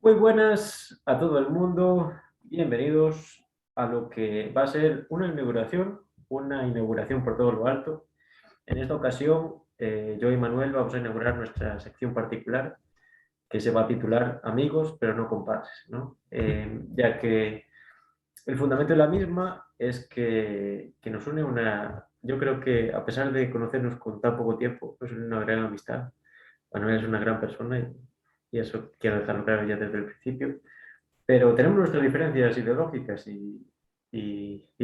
Muy buenas a todo el mundo, bienvenidos a lo que va a ser una inauguración por todo lo alto. En esta ocasión, yo y Manuel vamos a inaugurar nuestra sección particular que se va a titular Amigos, pero no compases, ¿no? Ya que el fundamento de la misma es que nos une yo creo que a pesar de conocernos con tan poco tiempo, es una gran amistad. Manuel es una gran persona y eso quiero dejarlo claro ya desde el principio. Pero tenemos nuestras diferencias ideológicas y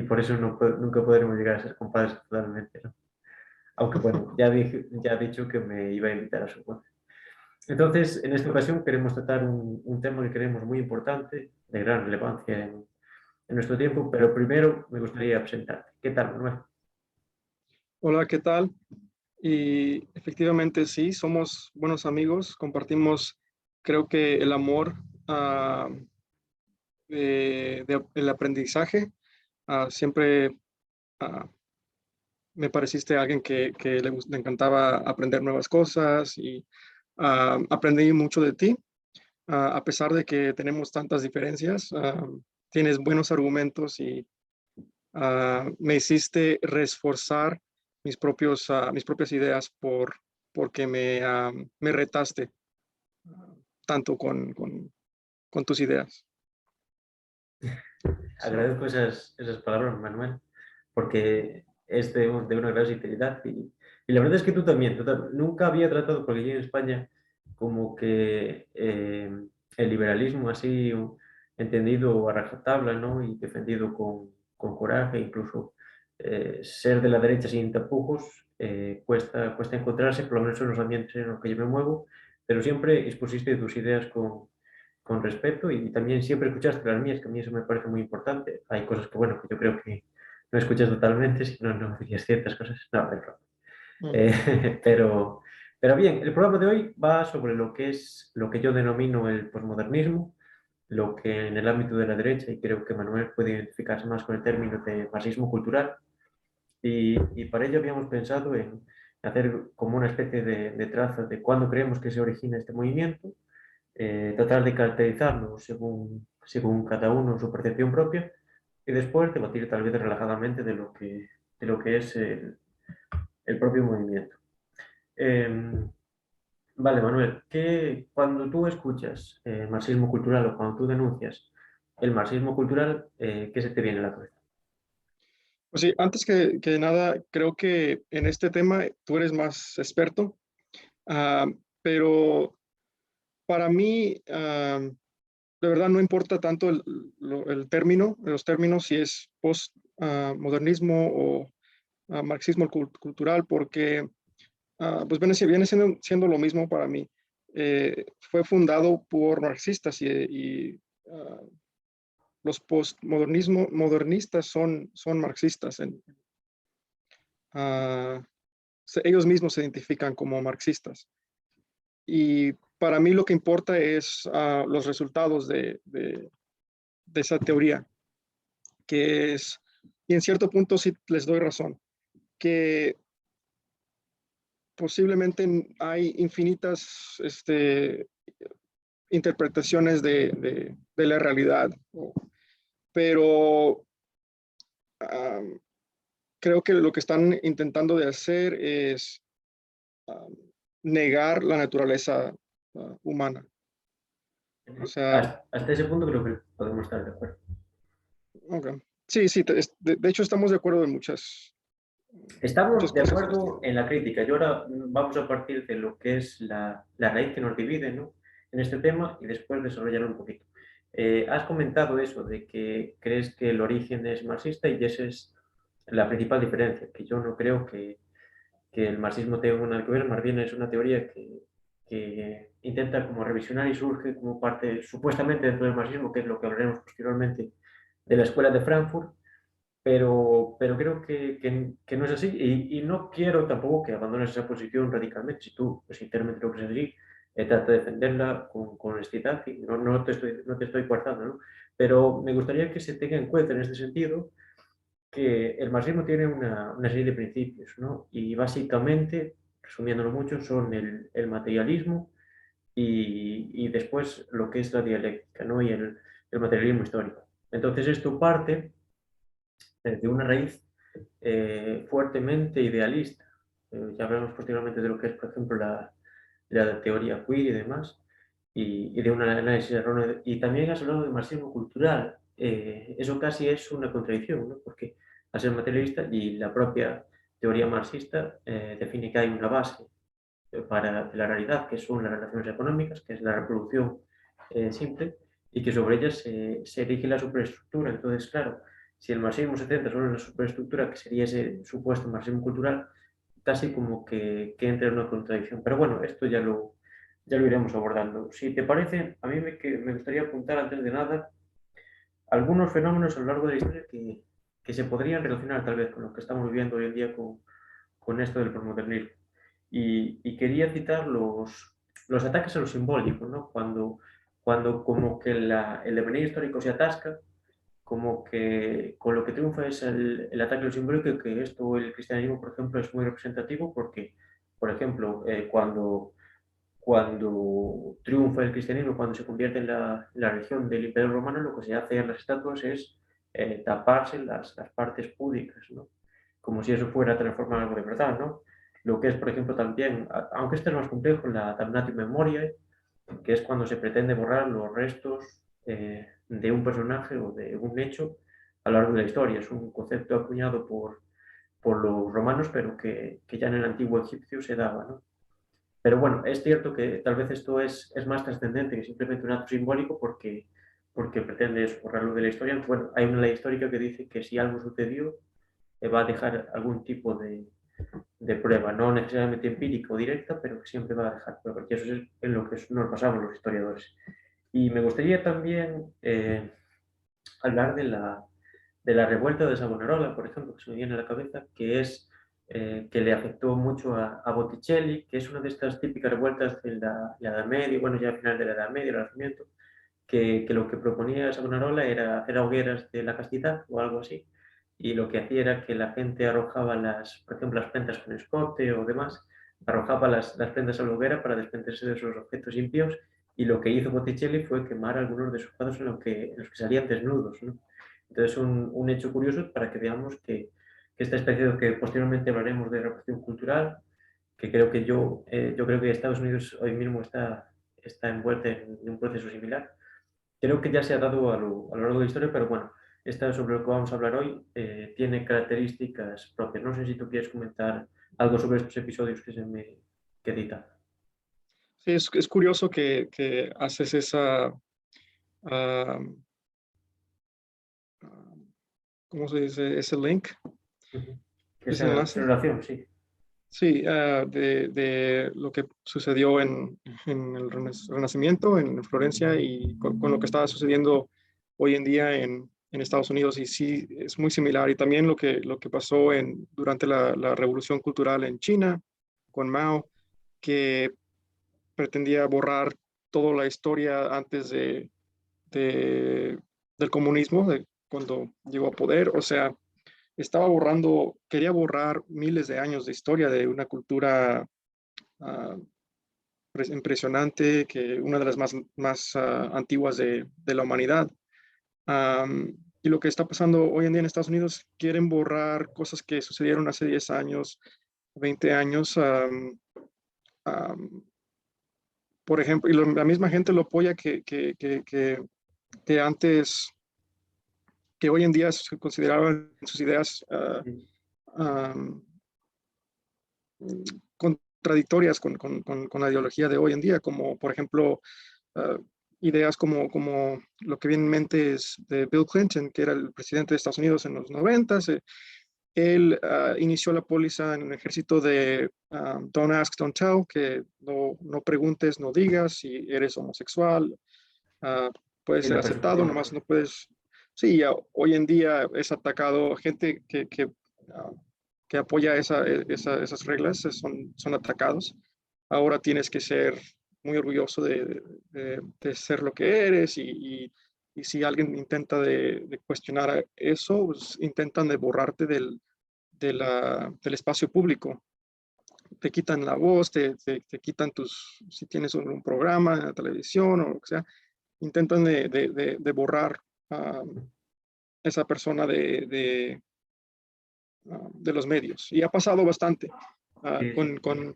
por eso nunca podremos llegar a ser compadres totalmente, ¿no? Aunque bueno, ya ha dicho que me iba a invitar a su boda. Entonces, en esta ocasión queremos tratar un tema que creemos muy importante, de gran relevancia en nuestro tiempo, pero primero me gustaría presentarte. ¿Qué tal, Manuel? Hola, ¿qué tal? Y efectivamente sí, somos buenos amigos, compartimos, creo que el amor el aprendizaje. Siempre ah, me pareciste alguien que le encantaba aprender nuevas cosas y aprendí mucho de ti. A pesar de que tenemos tantas diferencias, tienes buenos argumentos y me hiciste reforzar mis propias ideas porque me retaste tanto con tus ideas. Sí. Agradezco esas palabras, Manuel, porque es de una gran sinceridad y la verdad es que tú también, nunca había tratado, porque yo en España, como que el liberalismo así entendido a rajatabla, ¿no? Y defendido con coraje, incluso ser de la derecha sin tapujos, cuesta encontrarse, por lo menos en los ambientes en los que yo me muevo, pero siempre expusiste tus ideas con respeto y también siempre escuchaste las mías, que a mí eso me parece muy importante. Hay cosas que, bueno, que yo creo que no escuchas totalmente, si no, no dirías ciertas cosas. No, pero, Mm. eh, pero, pero bien, el programa de hoy va sobre lo que es lo que yo denomino el posmodernismo, lo que en el ámbito de la derecha, y creo que Manuel puede identificarse más con el término de marxismo cultural, y para ello habíamos pensado en hacer como una especie de traza de cuándo creemos que se origina este movimiento, tratar de caracterizarlo según cada uno su percepción propia y después debatir tal vez relajadamente de lo que es el propio movimiento. Eh, vale, Manuel, cuando tú escuchas marxismo cultural o cuando tú denuncias el marxismo cultural, ¿qué se te viene a la cabeza? Pues sí, antes que nada, creo que en este tema tú eres más experto, ah, pero para mí, de verdad no importa tanto el término, los términos, si es postmodernismo o marxismo cultural, porque pues viene siendo lo mismo para mí. Fue fundado por marxistas y los modernistas son marxistas. Ah, Ellos mismos se identifican como marxistas. Y para mí lo que importa es los resultados de esa teoría, que es, y en cierto punto sí les doy razón, que posiblemente hay infinitas interpretaciones de la realidad, pero um, creo que lo que están intentando de hacer es um, negar la naturaleza humana. O sea, Hasta ese punto creo que podemos estar de acuerdo. okay. Sí, sí, de hecho estamos de acuerdo en muchas Estamos de cosas. acuerdo en la crítica y ahora vamos a partir de lo que es la raíz que nos divide, ¿no? En este tema y después desarrollarlo un poquito. Has comentado eso de que crees que el origen es marxista y esa es la principal diferencia, que yo no creo que el marxismo tenga nada que ver, más bien es una teoría que intenta como revisionar y surge como parte supuestamente dentro del marxismo, que es lo que hablaremos posteriormente de la escuela de Frankfurt, pero creo que no es así y no quiero tampoco que abandones esa posición radicalmente. Si tú sinceramente lo crees así, trata de defenderla con honestidad y no te estoy coartando, ¿no? Pero me gustaría que se tenga en cuenta en este sentido que el marxismo tiene una serie de principios, ¿no? Y básicamente, resumiéndolo mucho, son el materialismo, y después lo que es la dialéctica, ¿no? Y el materialismo histórico. Entonces esto parte de una raíz fuertemente idealista. Ya hablamos posteriormente de lo que es, por ejemplo, la teoría queer y demás, y de un análisis erróneo. Y también has hablado de marxismo cultural. Eso casi es una contradicción, ¿no? Porque al ser materialista y la propia teoría marxista define que hay una base para la realidad, que son las relaciones económicas, que es la reproducción simple, y que sobre ellas se erige la superestructura. Entonces, claro, si el marxismo se centra solo en la superestructura, que sería ese supuesto marxismo cultural, casi como que entra en una contradicción. Pero bueno, esto ya lo iremos abordando. Si te parece, a mí me gustaría apuntar antes de nada algunos fenómenos a lo largo de la historia que se podrían relacionar tal vez con lo que estamos viviendo hoy en día con esto del posmodernismo. Y quería citar los ataques a lo simbólico, ¿no? Cuando como que el devenir histórico se atasca, como que con lo que triunfa es el ataque a lo simbólico, que esto el cristianismo, por ejemplo, es muy representativo porque, por ejemplo, cuando triunfa el cristianismo, cuando se convierte en la religión del Imperio Romano, lo que se hace en las estatuas es taparse las partes púdicas, ¿no? Como si eso fuera a transformar algo de verdad, ¿no? Lo que es, por ejemplo, también, aunque este es más complejo, la damnatio memoriae, que es cuando se pretende borrar los restos de un personaje o de un hecho a lo largo de la historia. Es un concepto acuñado por los romanos, pero que ya en el antiguo egipcio se daba, ¿no? Pero bueno, es cierto que tal vez esto es más trascendente que simplemente un acto simbólico porque pretende borrarlo de la historia. Bueno, hay una ley histórica que dice que si algo sucedió, va a dejar algún tipo de prueba, no necesariamente empírica o directa, pero que siempre va a dejar prueba. Y eso es en lo que nos basamos los historiadores. Y me gustaría también hablar de la revuelta de Savonarola, por ejemplo, que se me viene a la cabeza, que es que le afectó mucho a Botticelli, que es una de estas típicas revueltas de la Edad Media, bueno, ya al final de la Edad Media, el Renacimiento, que lo que proponía Savonarola era hacer hogueras de la castidad o algo así, y lo que hacía era que la gente arrojaba por ejemplo, las prendas con escote o demás, arrojaba las prendas a la hoguera para desprenderse de esos objetos impíos, y lo que hizo Botticelli fue quemar algunos de sus cuadros en los que salían desnudos, ¿no? Entonces, un hecho curioso para que veamos que esta especie de que posteriormente hablaremos de revolución cultural, que creo que yo creo que Estados Unidos hoy mismo está envuelto en un proceso similar. Creo que ya se ha dado a lo largo de la historia, pero bueno, esta sobre lo que vamos a hablar hoy tiene características propias. No sé si tú quieres comentar algo sobre estos episodios que se me que editan. Sí, es curioso que haces esa, ah, ah, ¿cómo se dice? Ese link, Ujú. ese Esa enlace. relación, sí. Sí, de lo que sucedió en el Renacimiento, en Florencia, y con lo que estaba sucediendo hoy en día en Estados Unidos. Y sí, es muy similar. Y también lo que pasó durante la Revolución Cultural en China, con Mao, que pretendía borrar toda la historia antes del comunismo, de cuando llegó a poder. O sea, quería borrar miles de años de historia de una cultura ah, impresionante, que una de las más antiguas de la humanidad. Y lo que está pasando hoy en día en Estados Unidos, quieren borrar cosas que sucedieron hace 10 años, 20 años. Am, por ejemplo, y la misma gente lo apoya que antes, que hoy en día se consideraban sus ideas Sí. um, contradictorias con la ideología de hoy en día, como por ejemplo ideas como lo que viene en mente es de Bill Clinton, que era el presidente de Estados Unidos en los 90. Él inició la póliza en el ejército de Don't Ask, Don't Tell, que no preguntes, no digas si eres homosexual. uh, Puedes Sí, ser la aceptado, presunción. nomás no puedes. Sí, hoy en día es atacado gente que apoya esas reglas, son atacados. Ahora tienes que ser muy orgulloso de ser lo que eres, y si alguien intenta de cuestionar eso, pues intentan de borrarte del espacio público. te quitan la voz, te quitan si tienes un programa en la televisión o lo que sea, intentan de borrar a esa persona de los medios. Y ha pasado bastante Sí, sí.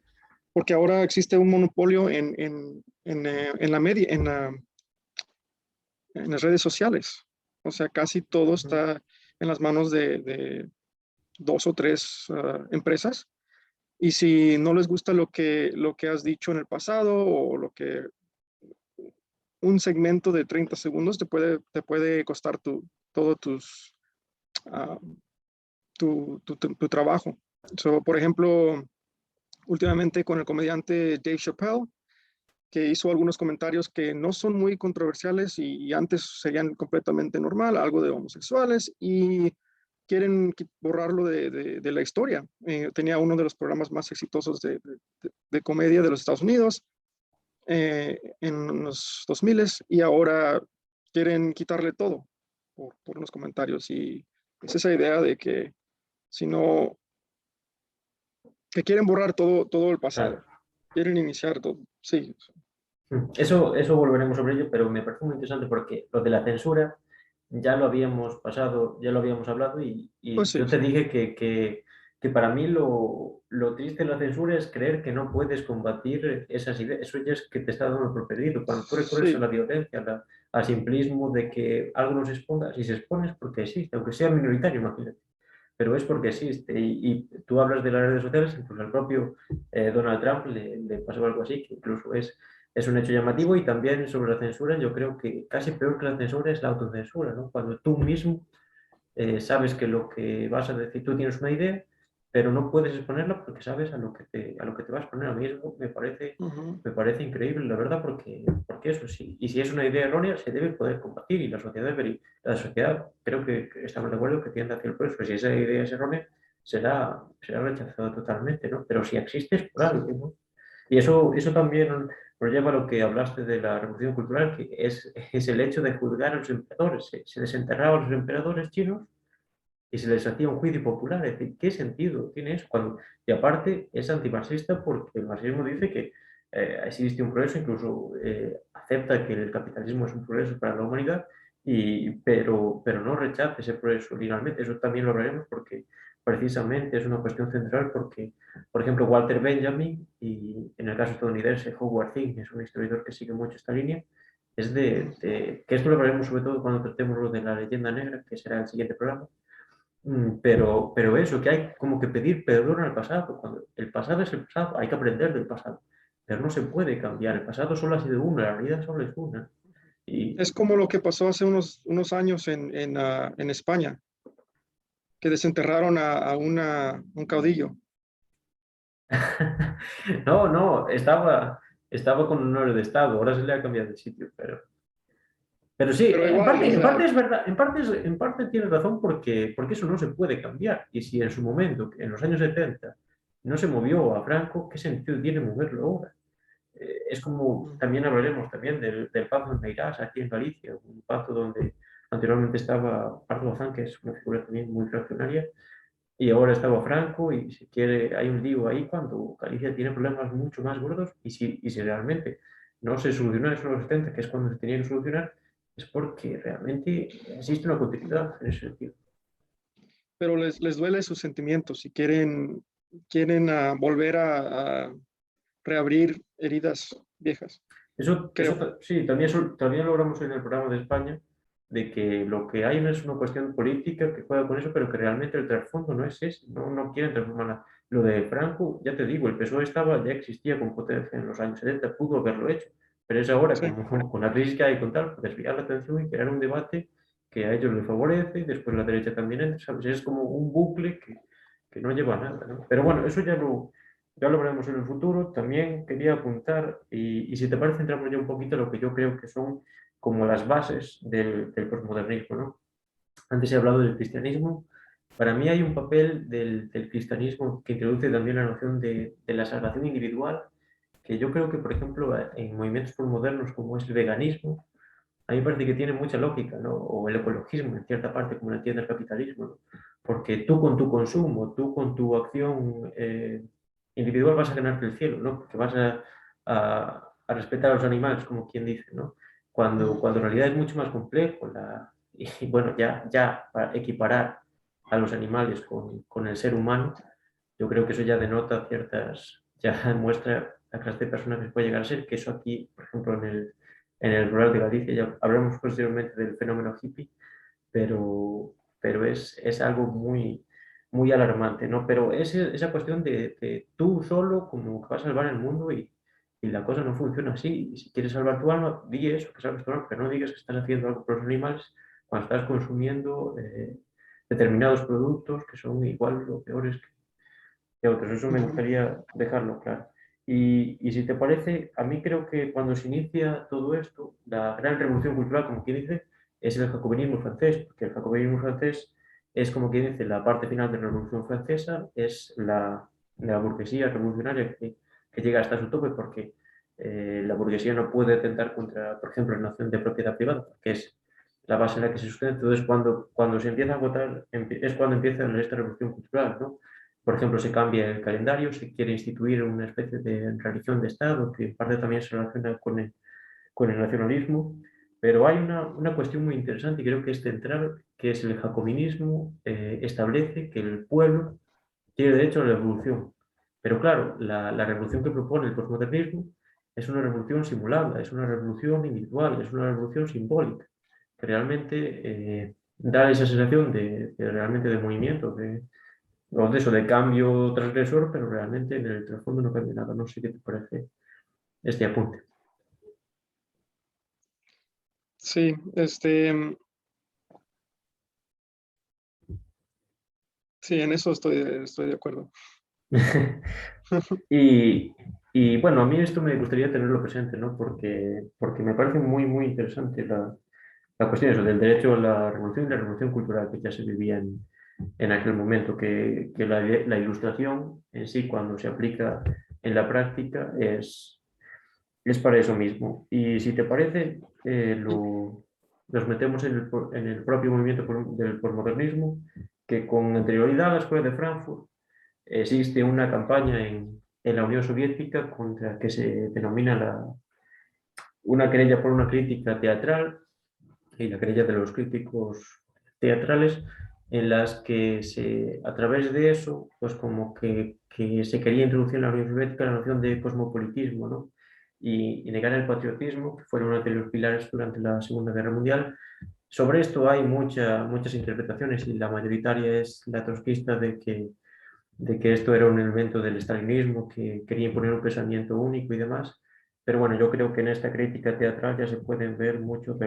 porque ahora existe un monopolio en la media, en las redes sociales. O sea, casi todo Ujú. está en las manos de dos o tres empresas. Y si no les gusta lo que has dicho en el pasado o un segmento de 30 segundos te puede costar todo uh, tu trabajo. So, por ejemplo, últimamente con el comediante Dave Chappelle, que hizo algunos comentarios que no son muy controversiales y antes serían completamente normal, algo de homosexuales, y quieren borrarlo de la historia. Tenía uno de los programas más exitosos de comedia de los Estados Unidos en los 2000 y ahora quieren quitarle todo por unos comentarios. Y es esa idea de que si no, que quieren borrar todo el pasado, Claro. quieren iniciar todo. Sí, Eso volveremos sobre ello, pero me parece muy interesante porque lo de la censura ya lo habíamos pasado, ya lo habíamos hablado pues y sí, yo te dije que para mí lo triste de la censura es creer que no puedes combatir esas ideas. Eso ya es que te está dando por perdido. Cuando tú recurres a sí. la violencia, al simplismo de que algo no se exponga, si se expone es porque existe, aunque sea minoritario, imagínate, pero es porque existe. Y tú hablas de las redes sociales, incluso al propio Donald Trump le pasó algo así, que incluso es un hecho llamativo. Y también sobre la censura, yo creo que casi peor que la censura es la autocensura, ¿no? Cuando tú mismo sabes que lo que vas a decir, tú tienes una idea, pero no puedes exponerla porque sabes a lo que te vas a exponer. A mí eso Ujú, me parece increíble, la verdad, porque eso sí, y si es una idea errónea, se debe poder combatir y la sociedad creo que estamos de acuerdo que tiende hacia el progreso. Si esa idea es errónea, será rechazada totalmente, ¿no? Pero si existe es por algo, ¿no? Y eso también nos lleva a lo que hablaste de la revolución cultural, que es el hecho de juzgar a los emperadores. Se desenterraba a los emperadores chinos y se les hacía un juicio popular. Es decir, ¿qué sentido tiene eso? Y aparte es antimarxista porque el marxismo dice que existe un progreso, incluso acepta que el capitalismo es un progreso para la humanidad, pero no rechaza ese progreso finalmente. Eso también lo veremos porque precisamente es una cuestión central porque, por ejemplo, Walter Benjamin y en el caso estadounidense Howard Zinn, es un historiador que sigue mucho esta línea, que esto lo veremos sobre todo cuando tratemos lo de la leyenda negra, que será el siguiente programa. Pero eso, que hay como que pedir perdón al pasado. Cuando el pasado es el pasado, hay que aprender del pasado. Pero no se puede cambiar. El pasado solo ha sido uno, la realidad solo es una. es Y como lo que pasó hace unos años en España, que desenterraron un caudillo. no, no, estaba con honor de Estado, ahora se le ha cambiado de sitio, pero sí, Pero igual, o en sea, parte es verdad, en parte tienes razón porque eso no se puede cambiar. Y si en su momento, en los años 70 no se movió a Franco, ¿qué sentido tiene moverlo ahora? Es como, mm, también hablaremos también del Pazo de Meirás, aquí en Galicia, un pazo donde anteriormente estaba Pardo Bazán, que es una figura también muy reaccionaria, y ahora estaba Franco, y si quiere, hay un lío ahí cuando Galicia tiene problemas mucho más gordos, y si realmente no se soluciona eso en los 70, que es cuando se tenía que solucionar, es porque realmente existe una continuidad en ese sentido. pero les duele sus sentimientos y quieren volver a reabrir heridas viejas, creo. Sí, también logramos en el programa de España de que lo que hay no es una cuestión política que juega con eso, pero que realmente el trasfondo no es ese, no quieren transformar nada. Lo de Franco, ya te digo, el PSOE ya existía con potencia en los años 70, pudo haberlo hecho, pero es ahora, Sí. como con la crisis que hay con tal, desviar la atención y crear un debate que a ellos les favorece, y después la derecha también entra, ¿sabes? Es como un bucle que no lleva a nada, ¿no? Pero bueno, eso ya lo veremos en el futuro. También quería apuntar, y si te parece, entramos ya un poquito en lo que yo creo que son como las bases del posmodernismo, ¿no? Antes he hablado del cristianismo. Para mí hay un papel del cristianismo que introduce también la noción de la salvación individual, que yo creo que, por ejemplo, en movimientos posmodernos como es el veganismo, a mí me parece que tiene mucha lógica, ¿no? O el ecologismo, en cierta parte, como lo entiende el capitalismo, ¿no? Porque tú con tu consumo, tú con tu acción individual vas a ganarte el cielo, ¿no? Porque vas a respetar a los animales, como quien dice, ¿no? Cuando en realidad es mucho más complejo y bueno, ya para equiparar a los animales con el ser humano, yo creo que eso ya denota ya muestra la clase de personas que puede llegar a ser, que eso aquí, por ejemplo, en el rural de Galicia, ya hablamos posteriormente del fenómeno hippie, pero es algo muy alarmante, ¿no? Pero esa cuestión de tú solo como que vas a salvar el mundo y la cosa no funciona así. Y si quieres salvar tu alma, di eso, que salves tu alma, pero no digas que estás haciendo algo por los animales cuando estás consumiendo determinados productos que son igual o peores que otros. Eso me Ujú. gustaría dejarlo claro. Y si te parece, a mí creo que cuando se inicia todo esto, la gran revolución cultural, como quien dice, es el jacobinismo francés, porque el jacobinismo francés es, como quien dice, la parte final de la Revolución Francesa, es la burguesía revolucionaria que llega hasta su tope, porque la burguesía no puede atentar contra, por ejemplo, la noción de propiedad privada, que es la base en la que se sustenta. Entonces, cuando se empieza a votar, es cuando empieza esta revolución cultural, ¿no? Por ejemplo, se cambia el calendario, se quiere instituir una especie de religión de Estado, que en parte también se relaciona con el nacionalismo, pero hay una cuestión muy interesante y creo que es central, que es el jacobinismo establece que el pueblo tiene derecho a la revolución. Pero claro, la revolución que propone el posmodernismo es una revolución simulada, es una revolución individual, es una revolución simbólica, que realmente da esa sensación realmente de movimiento, o de eso, de cambio transgresor, pero realmente en el trasfondo no cambia nada. No sé qué te parece este apunte. Sí, sí, en eso estoy de acuerdo. Y, y, bueno, a mí esto me gustaría tenerlo presente, ¿no? Porque me parece muy interesante la cuestión eso, del derecho a la revolución y la revolución cultural que ya se vivía en aquel momento, que la ilustración en sí, cuando se aplica en la práctica, es para eso mismo. Y si te parece, nos metemos en el propio movimiento del posmodernismo, que con anterioridad a la Escuela de Frankfurt existe una campaña en la Unión Soviética contra que se denomina una querella por una crítica teatral y la querella de los críticos teatrales, en las que a través de eso, pues como que se quería introducir en la Unión Soviética la noción de cosmopolitismo, ¿no? Y negar el patriotismo, que fueron uno de los pilares durante la Segunda Guerra Mundial. Sobre esto hay muchas interpretaciones y la mayoritaria es la trotskista de que esto era un elemento del estalinismo, que quería imponer un pensamiento único y demás. Pero bueno, yo creo que en esta crítica teatral ya se pueden ver muchos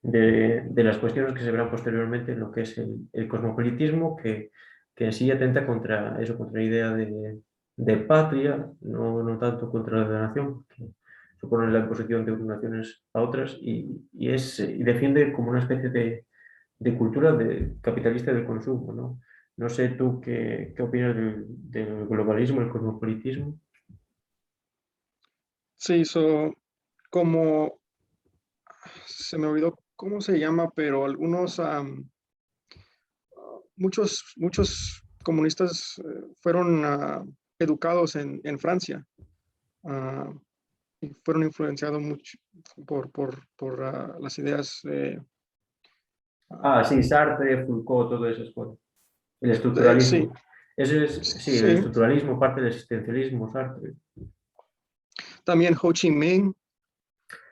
de las cuestiones que se verán posteriormente en lo que es el cosmopolitismo, que en sí atenta contra eso, contra la idea de patria, no tanto contra la nación, que supone la imposición de unas naciones a otras, y defiende como una especie de cultura capitalista del consumo, ¿no? No sé tú qué opinas del globalismo, el cosmopolitismo. Sí, como se me olvidó cómo se llama, pero muchos comunistas fueron educados en Francia, ah, y fueron influenciados mucho por las ideas. Ah, Ah, sí, Sartre, Foucault, todo eso es bueno. El sí, estructuralismo. Sí, el sí. estructuralismo parte del existencialismo, Sartre. También Ho Chi Minh,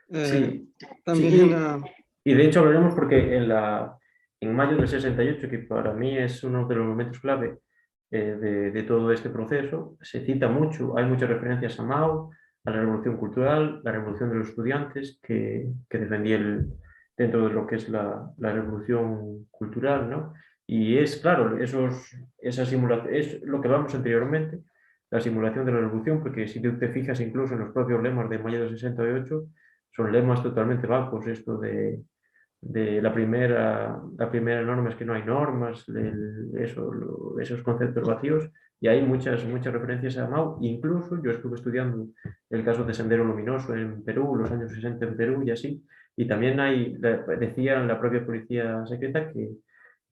eh, Sí, sí, también, y de hecho hablaremos porque en mayo del 68, que para mí es uno de los momentos clave de todo este proceso, se cita mucho, hay muchas referencias a Mao, a la revolución cultural, la revolución de los estudiantes, que defendía dentro de lo que es la revolución cultural, ¿no? Y es claro, esa simulación, es lo que hablamos anteriormente, la simulación de la revolución, porque si tú te fijas incluso en los propios lemas de mayo del 68, son lemas totalmente vagos, esto de la primera norma es que no hay normas, esos conceptos vacíos, y hay muchas referencias a Mao. Incluso yo estuve estudiando el caso de Sendero Luminoso en Perú, los años 60 en Perú y así, y también decía la propia policía secreta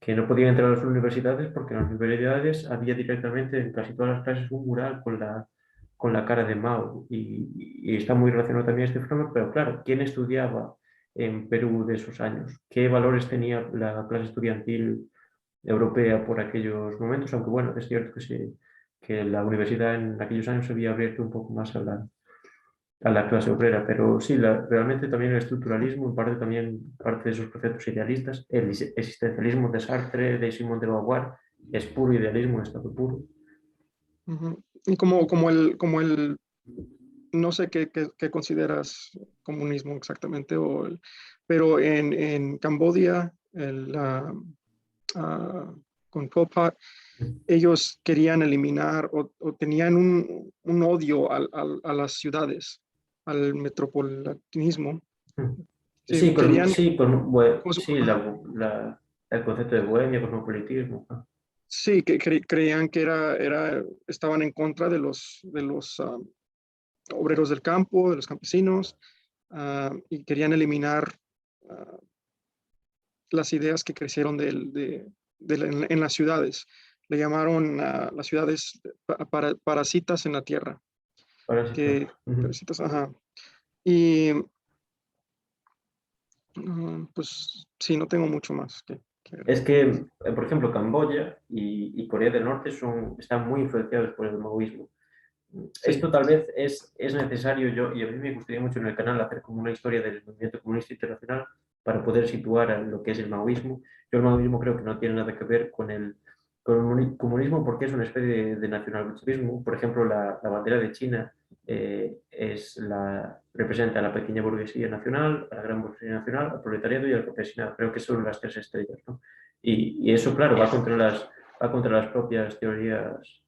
que no podían entrar a las universidades porque en las universidades había directamente en casi todas las clases un mural con la cara de Mao y está muy relacionado también este fenómeno, pero claro, ¿quién estudiaba en Perú de esos años? ¿Qué valores tenía la clase estudiantil europea por aquellos momentos? Aunque bueno, es cierto que, que la universidad en aquellos años se había abierto un poco más a la clase obrera, pero sí, realmente también el estructuralismo, en parte también parte de esos conceptos idealistas, el existencialismo de Sartre, de Simone de Beauvoir, es puro idealismo en estado puro. Ujú. Y como el, no sé qué consideras comunismo exactamente, pero en Camboya, con Pol Pot, ellos querían eliminar o tenían un odio a las ciudades, al metropolitanismo. Sí, Sí, querían, sí, sí ajá, el concepto de bohemia, cosmopolitismo. sí, creían que estaban en contra de los obreros del campo, de los campesinos, y querían eliminar ah, las ideas que crecieron en las ciudades. Le llamaron a las ciudades parasitas en la tierra, Parásito. que parasitas, ajá. Y pues sí, no tengo mucho más que Es agregar. que, por ejemplo, Camboya y Corea del Norte están muy influenciados por el maoísmo. Sí, Esto tal vez es necesario, y a mí me gustaría mucho en el canal hacer como una historia del movimiento comunista internacional para poder situar a lo que es el maoísmo. Yo el maoísmo creo que no tiene nada que ver con el comunismo porque es una especie de nacionalbolchevismo. Por ejemplo, la bandera de China representa a la pequeña burguesía nacional, a la gran burguesía nacional, al proletariado y al campesinado. Creo que son las tres estrellas, ¿no? Y eso, claro, va contra las propias teorías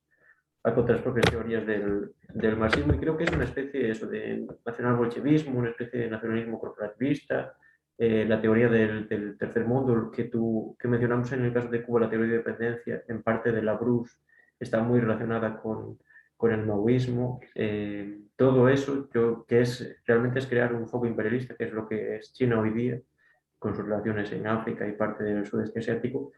a contra las propias teorías del marxismo y creo que es una especie eso, de nacional-bolchevismo, una especie de nacionalismo corporativista, la teoría del tercer mundo que mencionamos en el caso de Cuba, la teoría de dependencia, en parte de la Bruce, está muy relacionada con el maoísmo. Todo eso que realmente es crear un foco imperialista, que es lo que es China hoy día, con sus relaciones en África y parte del sudeste asiático,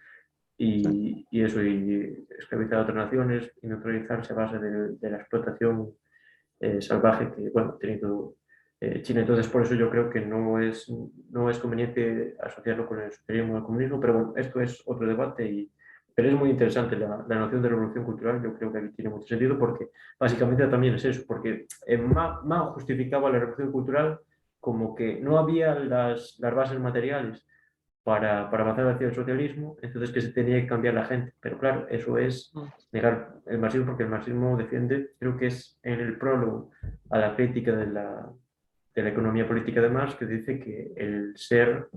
sí, y eso, y esclavizar a otras naciones y neutralizarse a base de la explotación salvaje que, bueno, ha tenido China. Entonces, por eso yo creo que no es conveniente asociarlo con el socialismo o el comunismo, pero bueno, esto es otro debate, pero es muy interesante la noción de revolución cultural. Yo creo que aquí tiene mucho sentido porque básicamente también es eso, porque Mao justificaba la revolución cultural como que no había las bases materiales para avanzar hacia el socialismo, entonces que se tenía que cambiar la gente. Pero claro, eso es mm, negar el marxismo porque el marxismo defiende, creo que es en el prólogo a la crítica de la economía política de Marx, que dice que el ser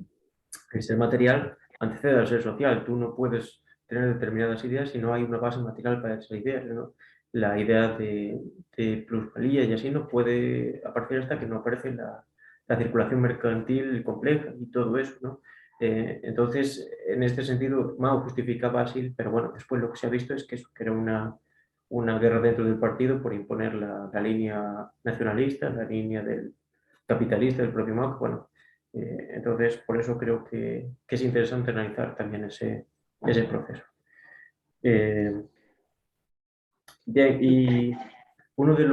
material antecede al ser social. Tú no puedes tener determinadas ideas si no hay una base material para esas ideas, ¿no? La idea de plusvalía y así no puede aparecer hasta que no aparece la circulación mercantil compleja y todo eso, ¿no? Entonces, en este sentido, Mao justificaba así, pero bueno, después lo que se ha visto es que, que era una guerra dentro del partido por imponer la línea nacionalista, la línea del capitalista, del propio Mao, bueno, entonces, por eso creo que es interesante analizar también ese proceso. Eh, bien, y uno de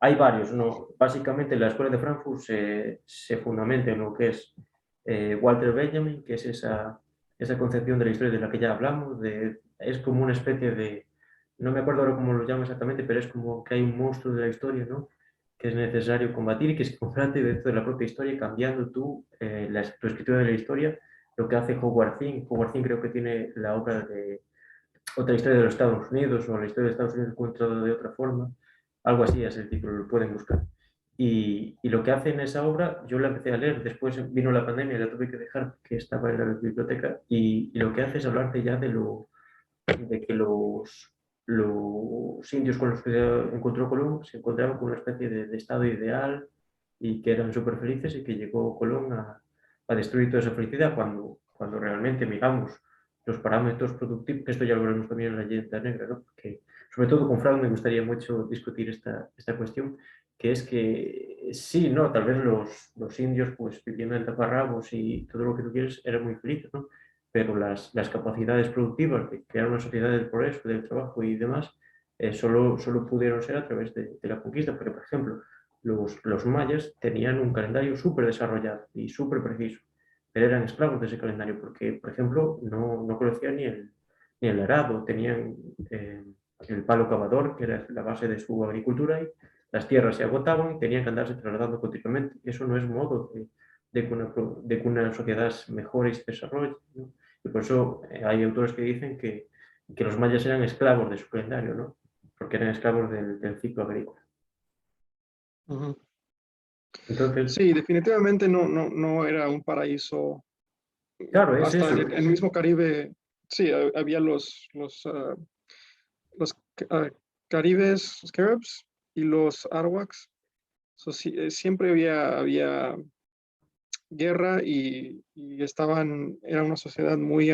hay varios, ¿no? Básicamente la Escuela de Frankfurt se fundamenta en lo que es Walter Benjamin, que es esa concepción de la historia de la que ya hablamos, es como una especie de, no me acuerdo ahora cómo lo llamo exactamente, pero es como que hay un monstruo de la historia, ¿no? Que es necesario combatir y que se combate dentro de la propia historia, cambiando tu escritura de la historia, lo que hace Howard Zinn. Howard Zinn creo que tiene la obra de otra historia de los Estados Unidos o la historia de Estados Unidos contada de otra forma, algo así es el título, lo pueden buscar. Y lo que hace en esa obra, yo la empecé a leer, después vino la pandemia y la tuve que dejar, que estaba en la biblioteca, y lo que hace es hablarte ya de que los indios con los que encontró Colón se encontraban con una especie de estado ideal y que eran súper felices y que llegó Colón a destruir toda esa felicidad cuando realmente miramos los parámetros productivos, que esto ya lo veremos también en la leyenda negra, ¿no? Porque, sobre todo con Frank me gustaría mucho discutir esta cuestión, que es que sí, ¿no? Tal vez los indios pues viviendo en taparrabos y todo lo que tú quieres eran muy felices, ¿no? pero las capacidades productivas de crear una sociedad del progreso, del trabajo y demás, solo pudieron ser a través de la conquista, porque por ejemplo, los mayas tenían un calendario súper desarrollado y súper preciso, pero eran esclavos de ese calendario porque, por ejemplo, no conocían ni el arado, tenían el palo cavador, que era la base de su agricultura, y las tierras se agotaban y tenían que andarse trasladando continuamente. Eso no es modo de que una sociedad mejore y se desarrolle, ¿no? Y por eso hay autores que dicen que los mayas eran esclavos de su calendario, ¿no? Porque eran esclavos del ciclo agrícola. Ujú. Entonces, Sí, definitivamente no era un paraíso. claro, es Hasta eso. el mismo Caribe, sí, había los Caribes, los Caribs y los Arawaks. So, sí, siempre había guerra y era una sociedad muy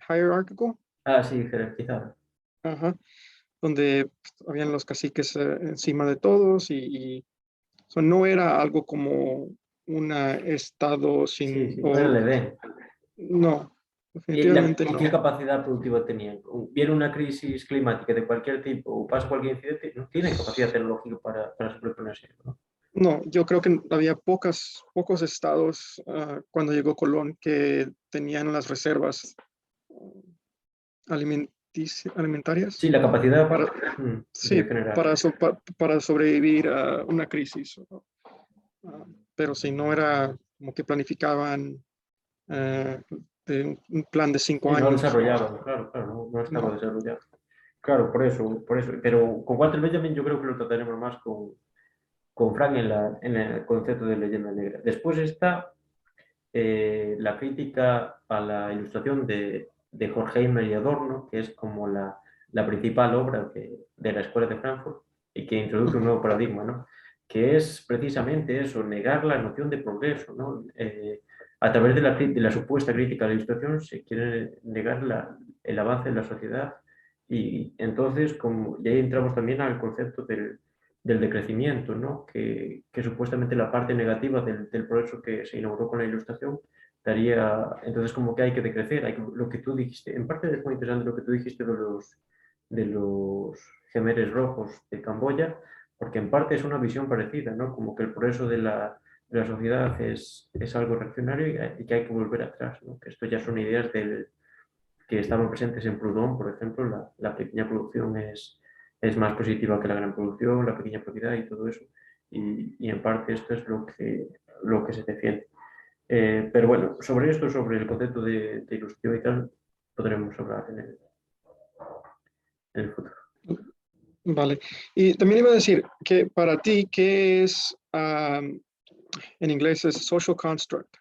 hierárquico, Ah, sí, jerarquizado. ajá, donde habían los caciques encima de todos so, no era algo como un estado Sí, sin, sí, no era o el Edén. no, definitivamente ¿Y no. qué capacidad productiva tenían? Viene una crisis climática de cualquier tipo o pasa cualquier incidente, no tienen capacidad tecnológica para sobreponerse, ¿no? No, yo creo que había pocos estados cuando llegó Colón que tenían las reservas alimentarias Sí, la capacidad para, de sí, generar. para sobrevivir a una crisis. ¿No? Pero si no era como que planificaban eh, un plan de cinco Sí, no años. desarrollaban, claro, claro, no estaba No, desarrollado. Claro, por eso. Pero con Walter Benjamin yo creo que lo trataremos más con Frank en el concepto de leyenda negra. Después está la crítica a la ilustración de Horkheimer y Adorno, que es como la principal obra de la Escuela de Frankfurt y que introduce un nuevo paradigma, ¿no? Que es precisamente eso, negar la noción de progreso, ¿no? A través de la supuesta crítica a la ilustración se quiere negar el avance de la sociedad y entonces, y ahí entramos también al concepto del decrecimiento, ¿no? Que supuestamente la parte negativa del progreso que se inauguró con la ilustración daría, entonces como que hay que decrecer, lo que tú dijiste, en parte es muy interesante lo que tú dijiste de los gemeres rojos de Camboya, porque en parte es una visión parecida, ¿no? Como que el progreso de la sociedad es algo reaccionario y que hay que volver atrás, ¿no? Que esto ya son ideas que estaban presentes en Proudhon, por ejemplo, la pequeña producción es más positiva que la gran producción, la pequeña propiedad y todo eso. Y en parte esto es lo que se defiende. Pero bueno, sobre esto, sobre el concepto de ilustración y tal, podremos hablar en el futuro. vale. Y también iba a decir que para ti, ¿qué es, en inglés es social construct?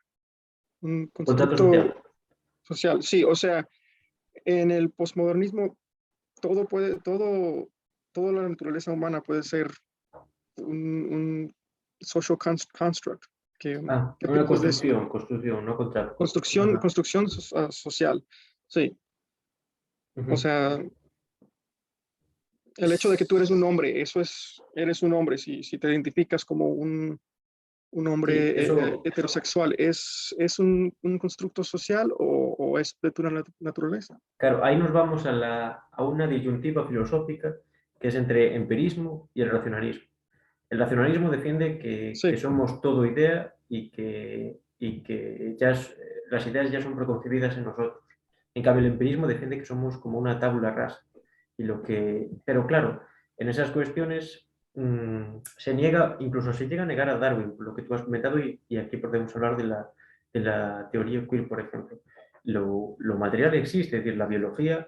Un Contrato constructo social. social. Sí, o sea, en el posmodernismo toda la naturaleza humana puede ser un social construct. ¿Qué Una piensas de eso? construcción, no contrato. Ajá. Construcción social. Sí, o Ujú. sea, el hecho de que tú eres un hombre, eres un hombre. Si te identificas como un Sí, hombre eso, heterosexual, ¿es un constructo social o es de tu naturaleza? claro, ahí nos vamos a una disyuntiva filosófica que es entre empirismo y el racionalismo. El racionalismo defiende que Sí. somos todo idea y que las ideas ya son preconcebidas en nosotros. En cambio, el empirismo defiende que somos como una tabula rasa. Pero claro, en esas cuestiones se niega, incluso se llega a negar a Darwin, lo que tú has comentado, y aquí podemos hablar de la teoría queer, por ejemplo. Lo material existe, es decir, la biología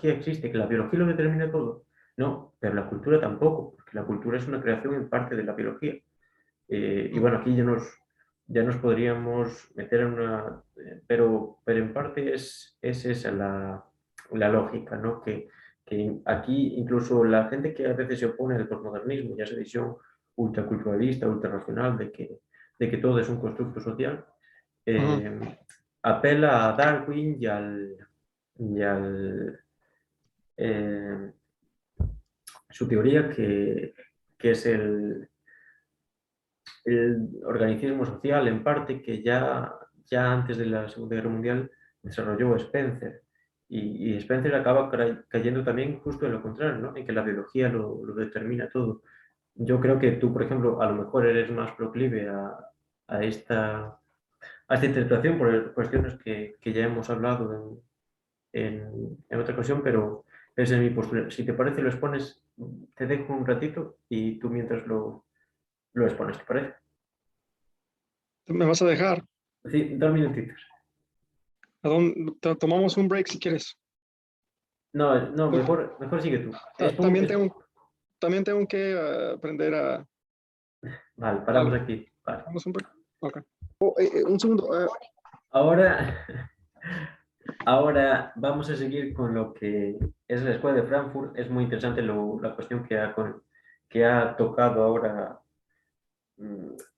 existe, que la biología lo determina todo. No, pero la cultura tampoco, porque la cultura es una creación en parte de la biología. Y bueno, aquí ya nos podríamos meter en una... pero en parte es esa la lógica, ¿no? Que aquí incluso la gente que a veces se opone al posmodernismo y a esa visión ultraculturalista, ultrarracional de que todo es un constructo social, Ujú. eh, apela a Darwin y al eh, su teoría que es el organicismo social, en parte, que ya antes de la Segunda Guerra Mundial desarrolló Spencer. Y Spencer acaba cayendo también justo en lo contrario, ¿no? En que la biología lo determina todo. Yo creo que tú, por ejemplo, a lo mejor eres más proclive a esta interpretación por cuestiones que ya hemos hablado en otra ocasión, pero esa es mi postura. Si te parece, lo expones, te dejo un ratito y tú mientras lo expones, ¿te parece? ¿Me vas a dejar? Sí, 2 minutitos. Tomamos un break si quieres. No, no, Pues, mejor sigue tú. también tengo que aprender a... Vale, paramos Vale, aquí. Vale. vamos un break. Ok. Oh, un segundo. Ahora, ahora vamos a seguir con lo que es la Escuela de Frankfurt. Es muy interesante la cuestión que ha tocado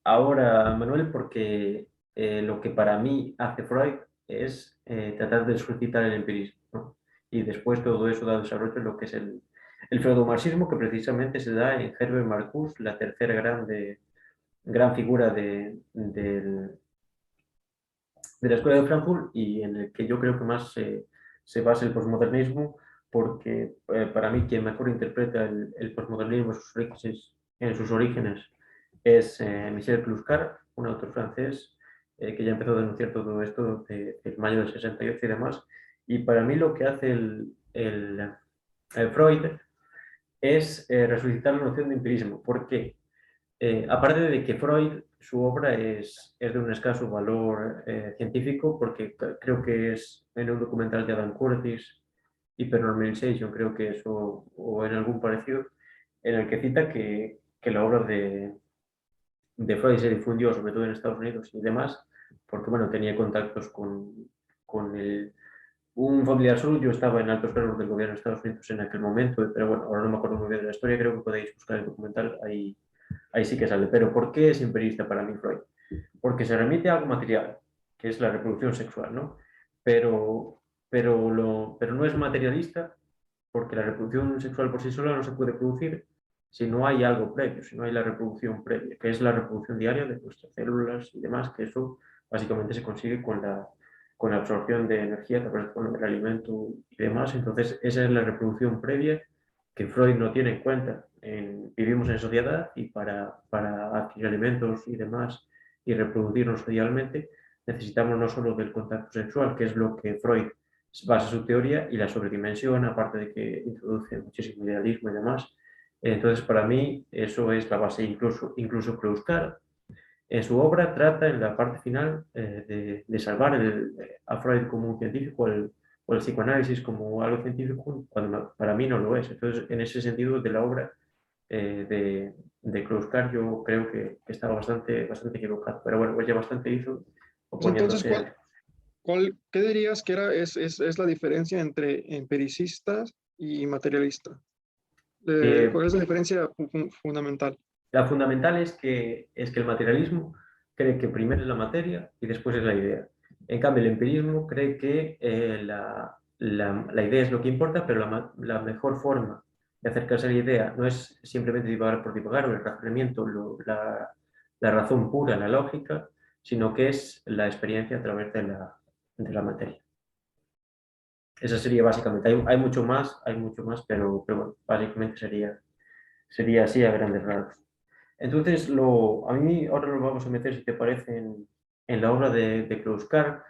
ahora Manuel, porque lo que para mí hace Freud es tratar de suscitar el empirismo, ¿no? Y después todo eso da desarrollo en lo que es el freudomarxismo, que precisamente se da en Herbert Marcuse, la tercera gran figura de la Escuela de Frankfurt, y en el que yo creo que más se basa el posmodernismo, porque para mí quien mejor interpreta el posmodernismo en sus orígenes es Michel Cluscar, un autor francés que ya empezó a denunciar todo esto del mayo del 68 y demás. Y para mí lo que hace el Freud es resucitar la noción de empirismo. ¿Por qué? Aparte de que Freud, su obra es de un escaso valor científico, porque creo que es en un documental de Adam Curtis, Hypernormalization, creo que es, o en algún parecido, en el que cita que la obra de Freud se difundió sobre todo en Estados Unidos y demás, porque bueno, tenía contactos con un familiar suyo, estaba en altos cargos del gobierno de Estados Unidos en aquel momento, pero bueno, ahora no me acuerdo muy bien de la historia, creo que podéis buscar el documental, ahí sí que sale. Pero ¿por qué es imperialista para mí Freud? Porque se remite a algo material, que es la reproducción sexual, ¿no? Pero no es materialista porque la reproducción sexual por sí sola no se puede producir si no hay algo previo, si no hay la reproducción previa, que es la reproducción diaria de nuestras células y demás, que eso básicamente se consigue con la absorción de energía a través del alimento y demás. Entonces, esa es la reproducción previa que Freud no tiene en cuenta. Vivimos en sociedad y para adquirir alimentos y demás y reproducirnos socialmente, necesitamos no solo del contacto sexual, que es lo que Freud basa su teoría y la sobredimensiona, aparte de que introduce muchísimo idealismo y demás. Entonces, para mí, eso es la base. Incluso Krauskar, en su obra, trata en la parte final de salvar a Freud como un científico o el psicoanálisis como algo científico, cuando para mí no lo es. Entonces, en ese sentido de la obra de Krauskar, yo creo que estaba bastante equivocado. Pero bueno, pues ya bastante hizo Pues entonces, oponiéndose a... ¿qué dirías que es la diferencia entre empiricista y materialista? Eh, ¿Cuál es la diferencia fundamental? La fundamental es que el materialismo cree que primero es la materia y después es la idea. En cambio, el empirismo cree que la idea es lo que importa, pero la mejor forma de acercarse a la idea no es simplemente divagar por divagar o el razonamiento, la razón pura, la lógica, sino que es la experiencia a través de la materia. Esa sería básicamente. Hay mucho más, pero bueno, básicamente sería así a grandes rasgos. Entonces, a mí ahora lo vamos a meter, si te parece, en la obra de Krauskar.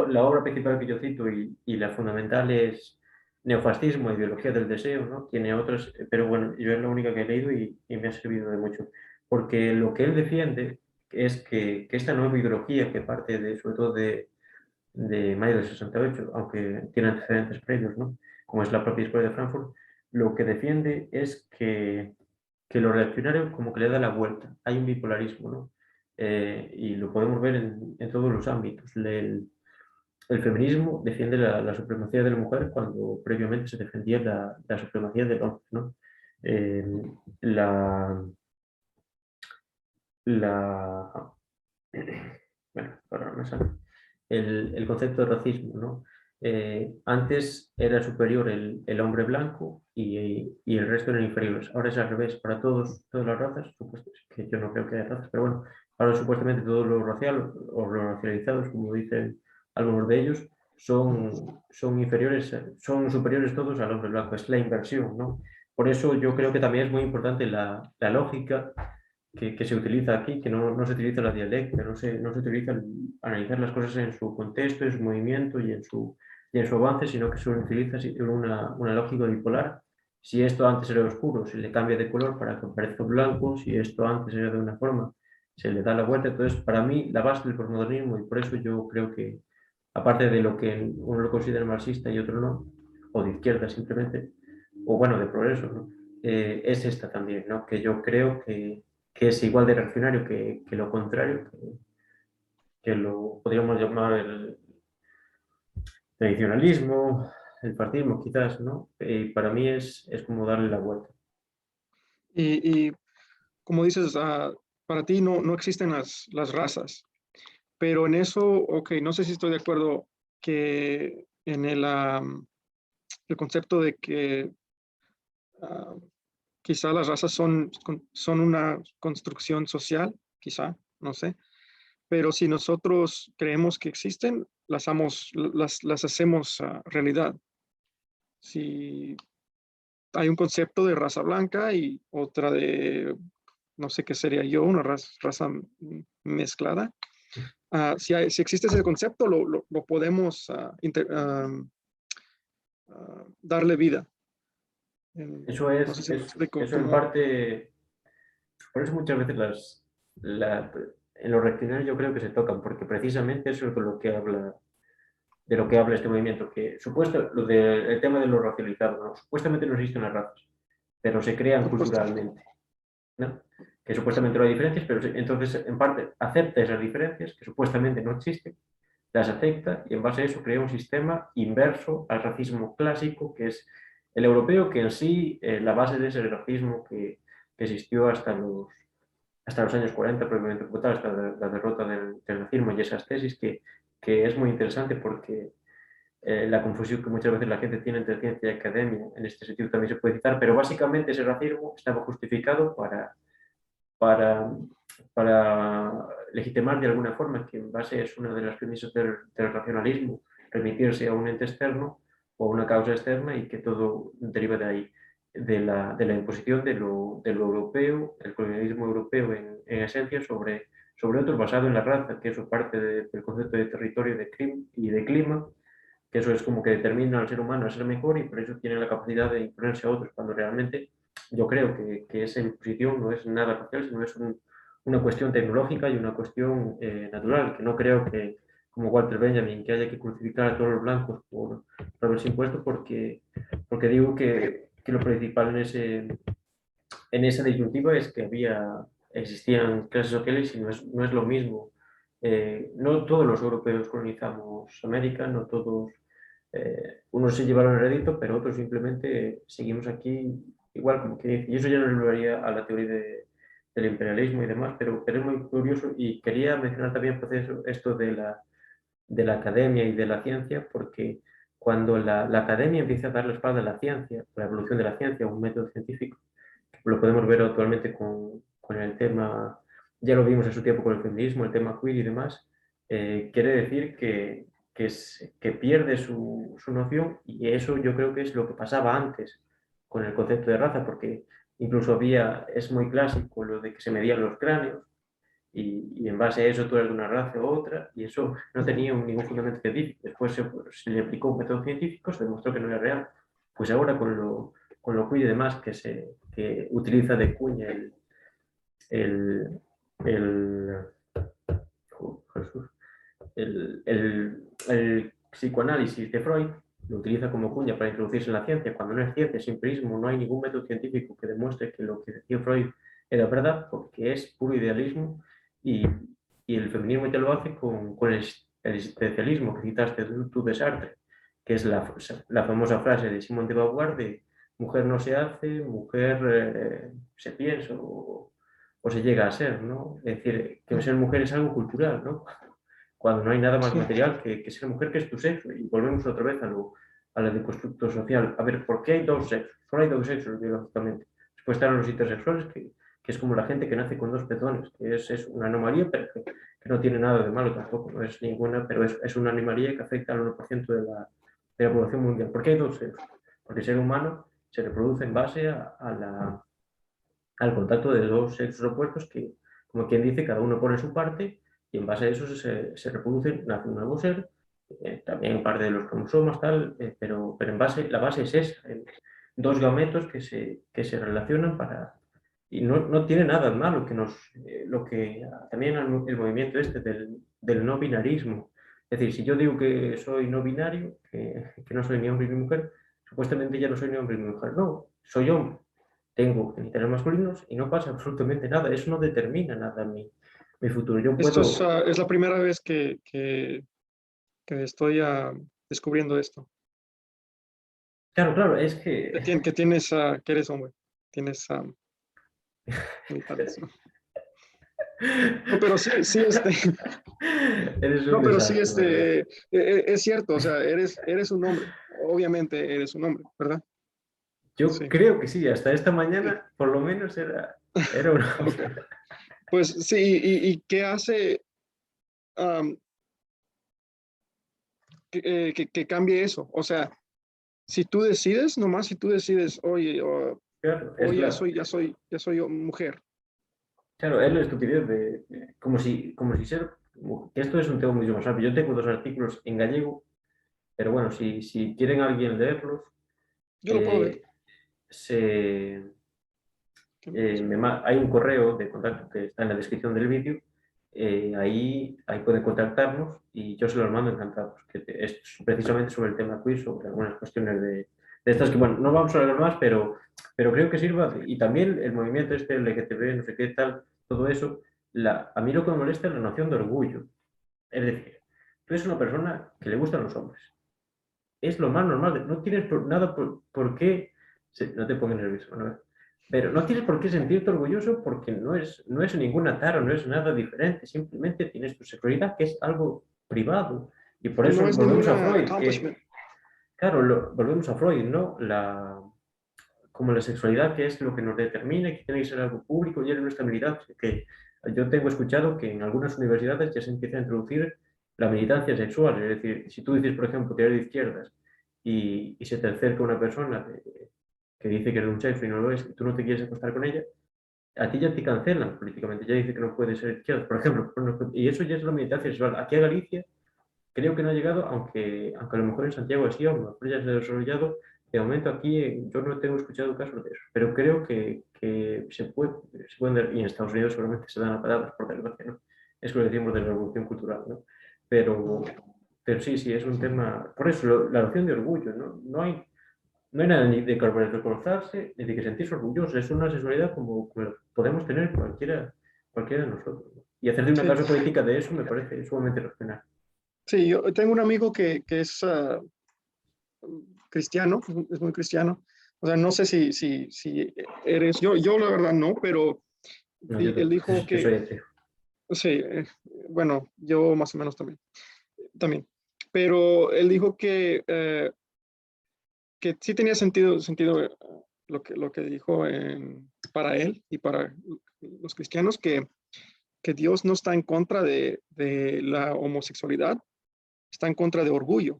La obra principal que yo cito y la fundamental es Neofascismo, Ideología del Deseo, ¿no? Tiene otras, pero bueno, yo es la única que he leído y me ha servido de mucho. Porque lo que él defiende es que esta nueva ideología que parte sobre todo de mayo del 68, aunque tiene antecedentes previos, ¿no? Como es la propia Escuela de Frankfurt, lo que defiende es que lo reaccionario como que le da la vuelta. Hay un bipolarismo, ¿no? Y lo podemos ver en todos los ámbitos. El feminismo defiende la supremacía de la mujer cuando previamente se defendía la supremacía del hombre, ¿no? Eh, la, la, bueno, ahora no me sale. El concepto de racismo, ¿no? Antes era superior el hombre blanco y el resto eran inferiores. Ahora es al revés, para todas las razas, supuesto que yo no creo que haya razas, pero bueno, ahora supuestamente todos los racial o los racializados, como dicen algunos de ellos, son inferiores, son superiores todos al hombre blanco, es la inversión, ¿no? Por eso yo creo que también es muy importante la lógica que se utiliza aquí, que no se utiliza la dialéctica, no se utiliza analizar las cosas en su contexto, en su movimiento y en su avance, sino que se utiliza una lógica bipolar. Si esto antes era oscuro, se le cambia de color para que parezca blanco, si esto antes era de una forma, se le da la vuelta. Entonces, para mí, la base del posmodernismo, y por eso yo creo que, aparte de lo que uno lo considera marxista y otro no, o de izquierda simplemente, o bueno, de progreso, ¿no? Es esta también, ¿no? Que yo creo que es igual de reaccionario que lo contrario, que lo podríamos llamar el tradicionalismo, el fascismo quizás, ¿no? Y para mí es como darle la vuelta. Y como dices, para ti no existen las razas, pero en eso, ok, no sé si estoy de acuerdo que en el concepto de que ah, quizá las razas son una construcción social, quizá, no sé, pero si nosotros creemos que existen, las hacemos realidad. Si hay un concepto de raza blanca y otra de, no sé qué sería yo, una raza mezclada. Si existe ese concepto, lo podemos darle vida. Eso No sé si me es explico. eso en parte, por eso muchas veces en los reaccionarios yo creo que se tocan, porque precisamente eso es de lo que habla este movimiento, que el tema de lo racializado, ¿no? Supuestamente no existen las razas, pero se crean Supuesto. culturalmente, ¿no? Que supuestamente no hay diferencias, pero entonces en parte acepta esas diferencias que supuestamente no existen, las acepta y en base a eso crea un sistema inverso al racismo clásico, que es el europeo, que en sí la base de ese racismo que existió hasta los años 40, probablemente hasta la derrota del nazismo y esas tesis, que es muy interesante porque la confusión que muchas veces la gente tiene entre ciencia y academia, en este sentido también se puede citar, pero básicamente ese racismo estaba justificado para, para legitimar de alguna forma que en base es una de las premisas del racionalismo, remitirse a un ente externo o a una causa externa y que todo deriva de ahí, de la imposición de lo europeo, el colonialismo europeo en esencia sobre otros basado en la raza, que eso parte del concepto de territorio y de clima, que eso es como que determina al ser humano a ser mejor y por eso tiene la capacidad de imponerse a otros, cuando realmente yo creo que esa imposición no es nada racial, sino es una cuestión tecnológica y una cuestión natural, que no creo que, como Walter Benjamin, que haya que crucificar a todos los blancos por haberse impuesto, porque digo que lo principal en esa disyuntiva es que existían clases sociales y no es lo mismo. No todos los europeos colonizamos América, no todos, unos se llevaron el rédito, pero otros simplemente seguimos aquí igual como que dice. Y eso ya nos llevaría a la teoría del imperialismo y demás, pero es muy curioso y quería mencionar también pues, esto de la academia y de la ciencia, porque cuando la academia empieza a dar la espalda a la ciencia, a la evolución de la ciencia, a un método científico, lo podemos ver actualmente con el tema, ya lo vimos en su tiempo con el feminismo, el tema queer y demás, quiere decir que pierde su noción y eso yo creo que es lo que pasaba antes con el concepto de raza, porque incluso es muy clásico lo de que se medían los cráneos y en base a eso tú eres de una raza u otra y eso no tenía ningún fundamento científico. Después se le aplicó un método científico, se demostró que no era real. Pues ahora con lo queer y demás que utiliza de cuña el, el, Jesús, el psicoanálisis de Freud, lo utiliza como cuña para introducirse en la ciencia, cuando no es ciencia, es empirismo, no hay ningún método científico que demuestre que lo que decía Freud era verdad, porque es puro idealismo y, y el feminismo ya lo hace con el existencialismo que citaste tú de Sartre, que es la famosa frase de Simone de Beauvoir de mujer no se hace, mujer se piensa o se llega a ser, ¿no? Es decir, que ser mujer es algo cultural, ¿no? Cuando no hay nada más Sí, material que ser mujer, que es tu sexo. Y volvemos otra vez a la de constructo social. A ver, ¿por qué hay dos sexos? Solo hay dos sexos biológicamente. Después están los intersexuales que que es como la gente que nace con dos pezones, que es una anomalía, pero que no tiene nada de malo tampoco, no es ninguna, pero es una anomalía que afecta al 1% de la población mundial. ¿Por qué hay dos sexos? Porque el ser humano se reproduce en base al contacto de dos sexos opuestos que, como quien dice, cada uno pone su parte y en base a eso se reproduce, nace un nuevo ser, también parte de los cromosomas, tal, pero en base, la base es esa, dos gametos que se relacionan para... Y no tiene nada de malo que lo que también el movimiento este del no binarismo. Es decir, si yo digo que soy no binario, que no soy ni hombre ni mujer, supuestamente ya no soy ni hombre ni mujer. No, soy hombre, tengo genitales masculinos y no pasa absolutamente nada. Eso no determina nada mi futuro. Yo Esto puedo... es la primera vez que estoy descubriendo esto. Claro, claro, es que... Que tienes, que eres hombre, tienes genitales, ¿no? No, pero sí, sí, Eres un no, pero sí, desastre, ¿verdad? es cierto, o sea, eres un hombre, obviamente eres un hombre, ¿verdad? Yo Sí, creo que sí, hasta esta sí, mañana por lo menos era un ok. hombre. Pues sí, y qué hace am, que cambie eso? O sea, si tú decides, nomás si tú decides, oye, Claro, es hoy la, ya soy mujer. claro, es la estupidez como si ser, que esto es un tema muy más amplio. Yo tengo dos artículos en gallego, pero bueno, si quieren alguien leerlos, Yo lo puedo ver. eh, se, ¿Qué me pasa? hay un correo de contacto que está en la descripción del vídeo, ahí pueden contactarnos y yo se los mando encantados, que es precisamente sobre el tema quiz, sobre algunas cuestiones de estas que, bueno, no vamos a hablar más, pero creo que sirva, y también el movimiento este LGTB, no sé qué tal, todo eso, a mí lo que me molesta es la noción de orgullo. Es decir, tú eres una persona que le gustan los hombres, es lo más normal. No tienes nada por qué, no te pongas nervioso, ¿no? Pero no tienes por qué sentirte orgulloso porque no es ninguna tara, no es nada diferente. Simplemente tienes tu sexualidad, que es algo privado. Y por Y eso no es volvemos a ninguna Freud, accomplishment. claro, volvemos a Freud, ¿no? Como la sexualidad, que es lo que nos determina, que tiene que ser algo público y es nuestra habilidad. Que yo tengo escuchado que en algunas universidades ya se empieza a introducir la militancia sexual. Es decir, si tú dices, por ejemplo, que eres de izquierdas y se te acerca una persona que dice que es un chef y no lo es, y tú no te quieres acostar con ella, a ti ya te cancelan políticamente, ya dice que no puedes ser izquierda, por ejemplo. Y eso ya es la militancia sexual. Aquí a Galicia creo que no ha llegado, aunque a lo mejor en Santiago sí, a lo mejor ya se ha desarrollado. De momento aquí yo no tengo escuchado casos de eso, pero creo que se pueden dar, y en Estados Unidos seguramente se dan a patadas, por desgracia, ¿no? Es lo que decimos de la revolución cultural, ¿no? Pero, pero sí, sí, es un tema, por eso la noción de orgullo, ¿no? No hay nada ni de reconocerse ni de que sentirse orgulloso, es una sexualidad como podemos tener cualquiera de nosotros, ¿no? Y hacer de una Sí, causa política de eso me parece sumamente racional. sí, yo tengo un amigo que es cristiano, es muy cristiano. O sea, no sé si eres, yo la verdad no, pero No, él dijo yo que, soy ateo. sí, bueno, yo más o menos también. Pero él dijo que sí tenía sentido lo que dijo para él y para los cristianos, que Dios no está en contra de la homosexualidad, está en contra de orgullo,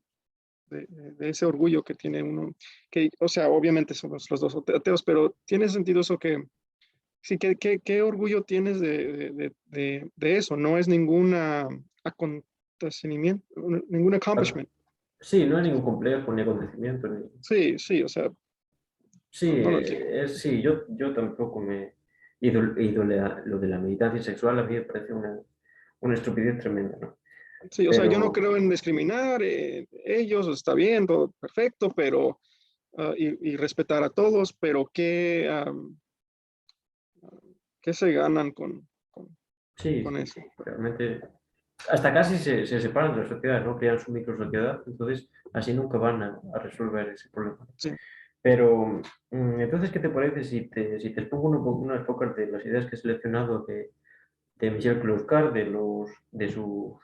de ese orgullo que tiene uno, que, o sea, obviamente somos los dos ateos, pero tiene sentido eso que, sí, qué orgullo tienes de eso, no es ningún acontecimiento, ningún Ah, accomplishment. sí, no hay ningún complejo ni acontecimiento. Sí, sí, o sea, Sí, no lo entiendo. sí, yo tampoco me lo de la militancia sexual a mí me parece una estupidez tremenda, ¿no? Sí, o sea, yo no Pero creo en discriminar, ellos está bien, todo perfecto, pero, y respetar a todos, pero ¿qué se ganan sí, con sí, eso? sí, realmente hasta casi se separan de la sociedad, ¿no? Crean su microsociedad, entonces así nunca van a resolver ese problema. Sí, Pero, entonces, ¿qué te parece si te expongo unas pocas de las ideas que he seleccionado de Michel Clouscar, de su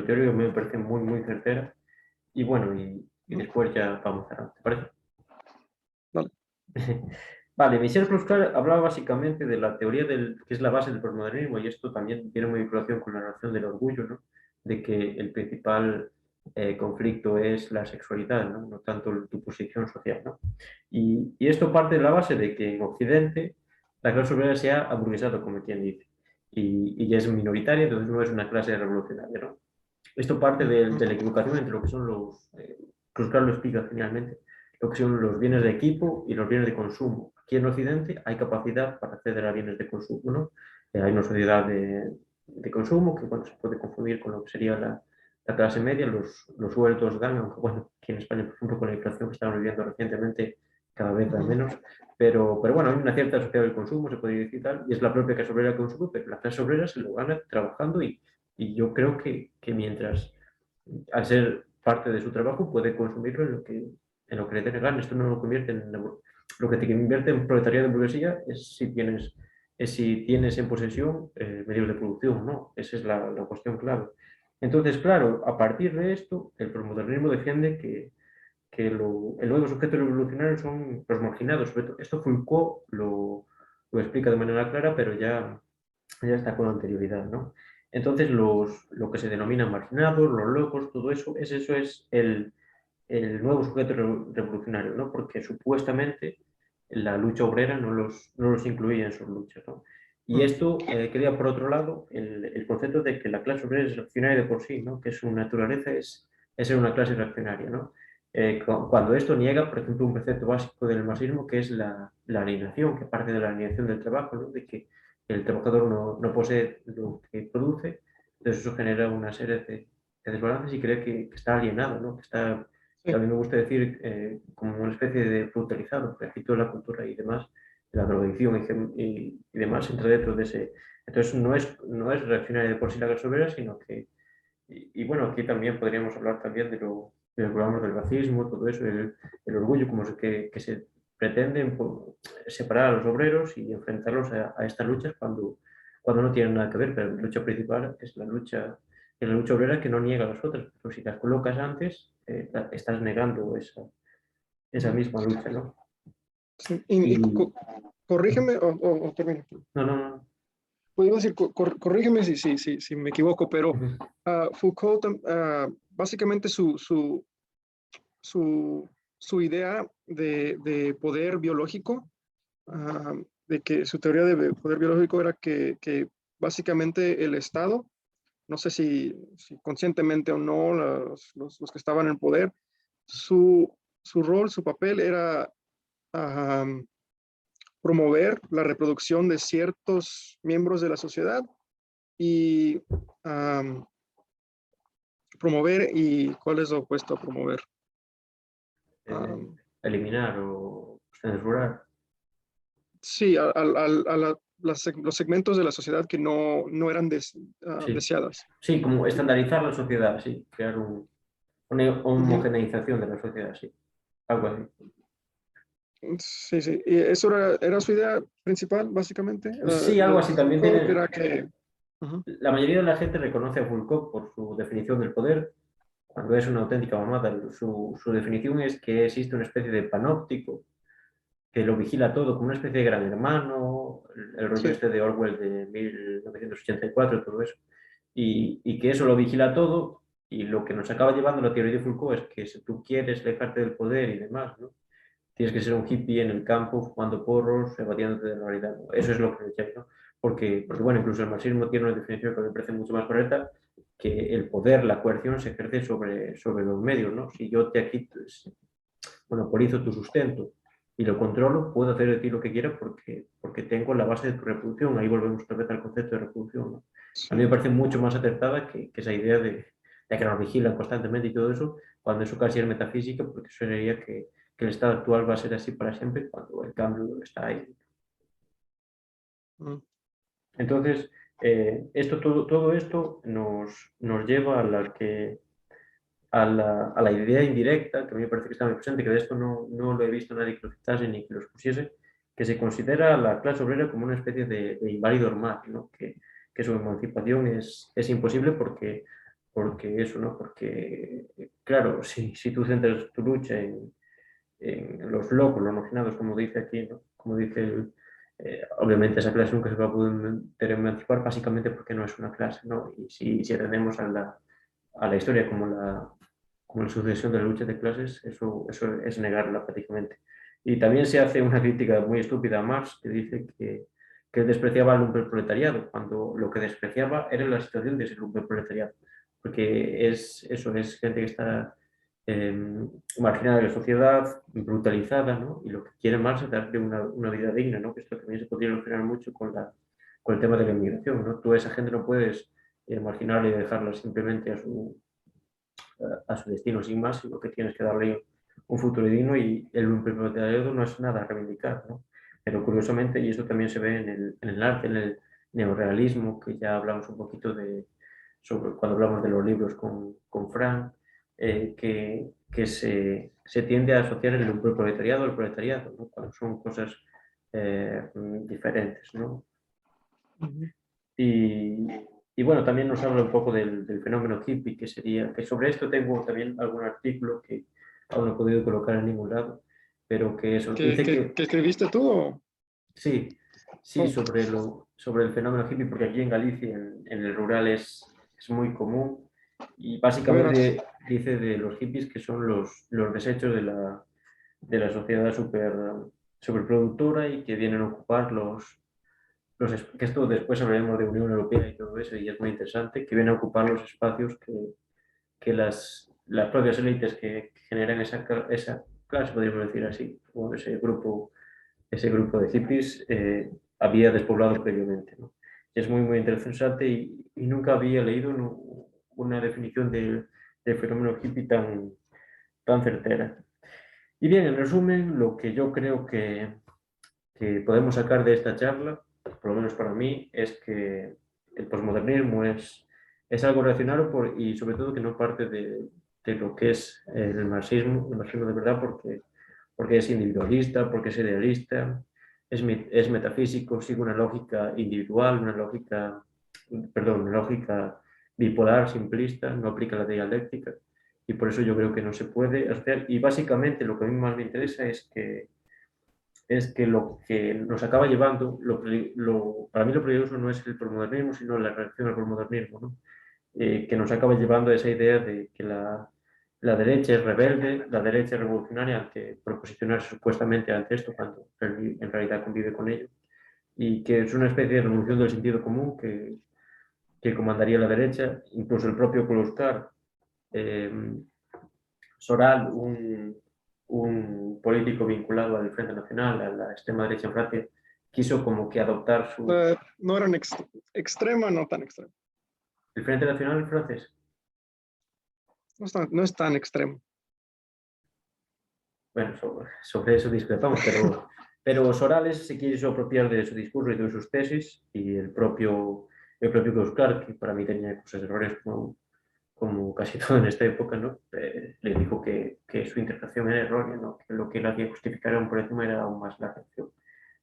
teoría, que me parece muy, muy certera? Y bueno, y ¿no? después ya vamos a... ¿Te parece? Vale. Vale, Michel Clouscar hablaba básicamente de la teoría que es la base del posmodernismo, y esto también tiene muy vinculación con la noción del orgullo, ¿no? De que el principal conflicto es la sexualidad, ¿no? No tanto tu posición social, ¿no? Y esto parte de la base de que en Occidente la clase obrera se ha aburguesado, como quien dice, y ya es minoritaria, entonces no es una clase revolucionaria, ¿no? Esto parte de la equivocación entre lo que son Clouscar lo explica finalmente, lo que son los bienes de equipo y los bienes de consumo. Aquí en Occidente hay capacidad para acceder a bienes de consumo, ¿no? Hay una sociedad de consumo que, bueno, se puede confundir con lo que sería la clase media, los sueldos dan, aunque bueno, aquí en España, por ejemplo, con la inflación que estamos viviendo recientemente, cada vez da Ujú. menos, pero bueno, hay una cierta sociedad del consumo, se puede decir tal, y es la propia clase obrera que consume, pero la clase obrera se lo gana trabajando y yo creo que mientras, al ser parte de su trabajo, puede consumirlo en lo que le dé la gana. Esto no lo convierte en... Lo que te convierte en proletariado de burguesía es si tienes en posesión medios de producción, ¿no? Esa es la cuestión clave. Entonces, claro, a partir de esto, el posmodernismo defiende que el nuevo sujeto revolucionario son los marginados. Esto Foucault lo explica de manera clara, pero ya está con anterioridad, ¿no? Entonces, lo que se denomina marginados, los locos, todo eso, eso es el nuevo sujeto revolucionario, ¿no? Porque supuestamente la lucha obrera no los incluía en sus luchas, ¿no? Y Mm. esto crea, por otro lado, el concepto de que la clase obrera es reaccionaria de por sí, ¿no? Que su naturaleza es ser una clase reaccionaria, ¿no? Cuando esto niega, por ejemplo, un precepto básico del marxismo, que es la alienación, que parte de la alienación del trabajo, ¿no? De que el trabajador no posee lo que produce, entonces eso genera una serie de desbalances y cree que está alienado, ¿no? Que a Sí, mí me gusta decir como una especie de brutalizado, que aquí toda la cultura y demás, la drogadicción y demás entra dentro de ese. Entonces no es reaccionaria de por sí la clase obrera, sino que, bueno, aquí también podríamos hablar también de lo que hablamos del racismo, todo eso, el orgullo, como que se pretenden separar a los obreros y enfrentarlos a estas luchas cuando no tienen nada que ver, pero la lucha principal es la lucha obrera que no niega a las otras, pero si las colocas antes, estás negando esa ujú, misma lucha, ¿no? sí. Y Corrígeme o termino. no, no, no. Pues iba a decir, corrígeme si me equivoco, pero Ujú. Foucault, básicamente su idea de poder biológico, ah, de que su teoría de poder biológico era que básicamente el Estado, no sé si conscientemente o no, los que estaban en poder, su rol, su papel era ah, promover la reproducción de ciertos miembros de la sociedad y um, promover y cuál es lo opuesto a promover. Eh, Um, eliminar o censurar. sí, los segmentos de la sociedad que no eran Sí, deseadas. sí, como estandarizar la sociedad, sí, crear una Ujú. homogeneización de la sociedad, sí, algo así. Sí, sí. Y eso era su idea principal, básicamente. Sí, algo Lo así también Foucault tiene. era que... Ujú. La mayoría de la gente reconoce a Foucault por su definición del poder, cuando es una auténtica mamada. Su definición es que existe una especie de panóptico que lo vigila todo, como una especie de gran hermano, el rollo Sí. este de Orwell de 1984, todo eso, y que eso lo vigila todo, y lo que nos acaba llevando la teoría de Foucault es que si tú quieres alejarte del poder y demás, ¿no? Tienes que ser un hippie en el campo, fumando porros, evadiéndote de la realidad, ¿no? Eso es lo que me llama, ¿no? Porque, bueno, incluso el marxismo tiene una definición que me parece mucho más correcta, que el poder, la coerción se ejerce sobre los medios, ¿no? Si yo te quito, monopolizo tu sustento y lo controlo, puedo hacer de ti lo que quiera porque tengo la base de tu reproducción. Ahí volvemos otra vez al concepto de reproducción, ¿no? A mí me Sí. parece mucho más acertada que esa idea de que nos vigilan constantemente y todo eso, cuando eso casi es metafísica, porque eso sería que el estado actual va a ser así para siempre cuando el cambio está ahí. Mm. Entonces, todo esto nos lleva a la idea indirecta, que a mí me parece que está muy presente, que de esto no lo he visto nadie que lo citase ni que lo expusiese, que se considera a la clase obrera como una especie de inválido normal, ¿no? Que su emancipación es imposible porque eso, ¿no? Porque, claro, si tú centras tu lucha en los locos, los marginados, como dice aquí, ¿no? como dice obviamente esa clase nunca se va a poder emancipar básicamente porque no es una clase, ¿no? Y si atendemos a la historia como la sucesión de la lucha de clases, eso es negarla prácticamente. Y también se hace una crítica muy estúpida a Marx que dice que él despreciaba al lumpenproletariado, cuando lo que despreciaba era la situación de ese lumpenproletariado, porque eso es gente que está marginada de la sociedad, brutalizada, ¿no? Y lo que quiere Marx es darle una vida digna, ¿no? Que esto también se podría relacionar mucho con el tema de la inmigración, ¿no? Tú a esa gente no puedes marginarla y dejarla simplemente a su destino sin más, sino que tienes que darle un futuro digno y el proletariado no es nada a reivindicar, ¿no? Pero curiosamente, y esto también se ve en el arte, en el neorrealismo, que ya hablamos un poquito sobre cuando hablamos de los libros con Frank, que se tiende a asociar el proletariado al proletariado, ¿no? Cuando son cosas diferentes, ¿no? Ujú. Y, y bueno, también nos habla un poco del fenómeno hippie, que sobre esto tengo también algún artículo que aún no he podido colocar en ningún lado, pero que eso, ¿Qué, dice qué, que qué escribiste tú? sí, sí, Oh, sobre el fenómeno hippie, porque aquí en Galicia, en el rural, es muy común y de veras. básicamente dice de los hippies que son los desechos de la sociedad superproductora y que vienen a ocupar que esto después hablaremos de Unión Europea y todo eso, y es muy interesante, que viene a ocupar los espacios que las propias élites que generan esa clase, podríamos decir así, o ese grupo de hippies había despoblado previamente, ¿no? Es muy, muy interesante y nunca había leído una definición del fenómeno hippie tan certera. Y bien, en resumen, lo que yo creo que podemos sacar de esta charla, por lo menos para mí, es que el posmodernismo es algo racional y sobre todo que no parte de lo que es el marxismo de verdad, porque es individualista, porque es idealista, es metafísico, sigue una lógica individual, una lógica bipolar, simplista, no aplica la dialéctica y por eso yo creo que no se puede hacer. Y básicamente lo que a mí más me interesa es que lo que nos acaba llevando, para mí lo peligroso no es el posmodernismo, sino la reacción al posmodernismo, ¿no? Que nos acaba llevando a esa idea de que la derecha es rebelde, la derecha es revolucionaria ante proposicionarse supuestamente ante esto, cuando en realidad convive con ello, y que es una especie de revolución del sentido común que comandaría la derecha, incluso el propio Clouscar, eh, Soral, un político vinculado al Frente Nacional, a la extrema derecha en Francia, quiso como que adoptar No eran extrema, no tan extrema. el Frente Nacional francés. No es tan extremo. Bueno, sobre eso discrepamos, pero Sorales se quiso apropiar de su discurso y de sus tesis y el propio Clouscar, que para mí tenía cosas errores como casi todo en esta época, ¿no? Le dijo que su interpretación era errónea, ¿no? Que lo que él hacía justificar aún por encima era aún más la reacción.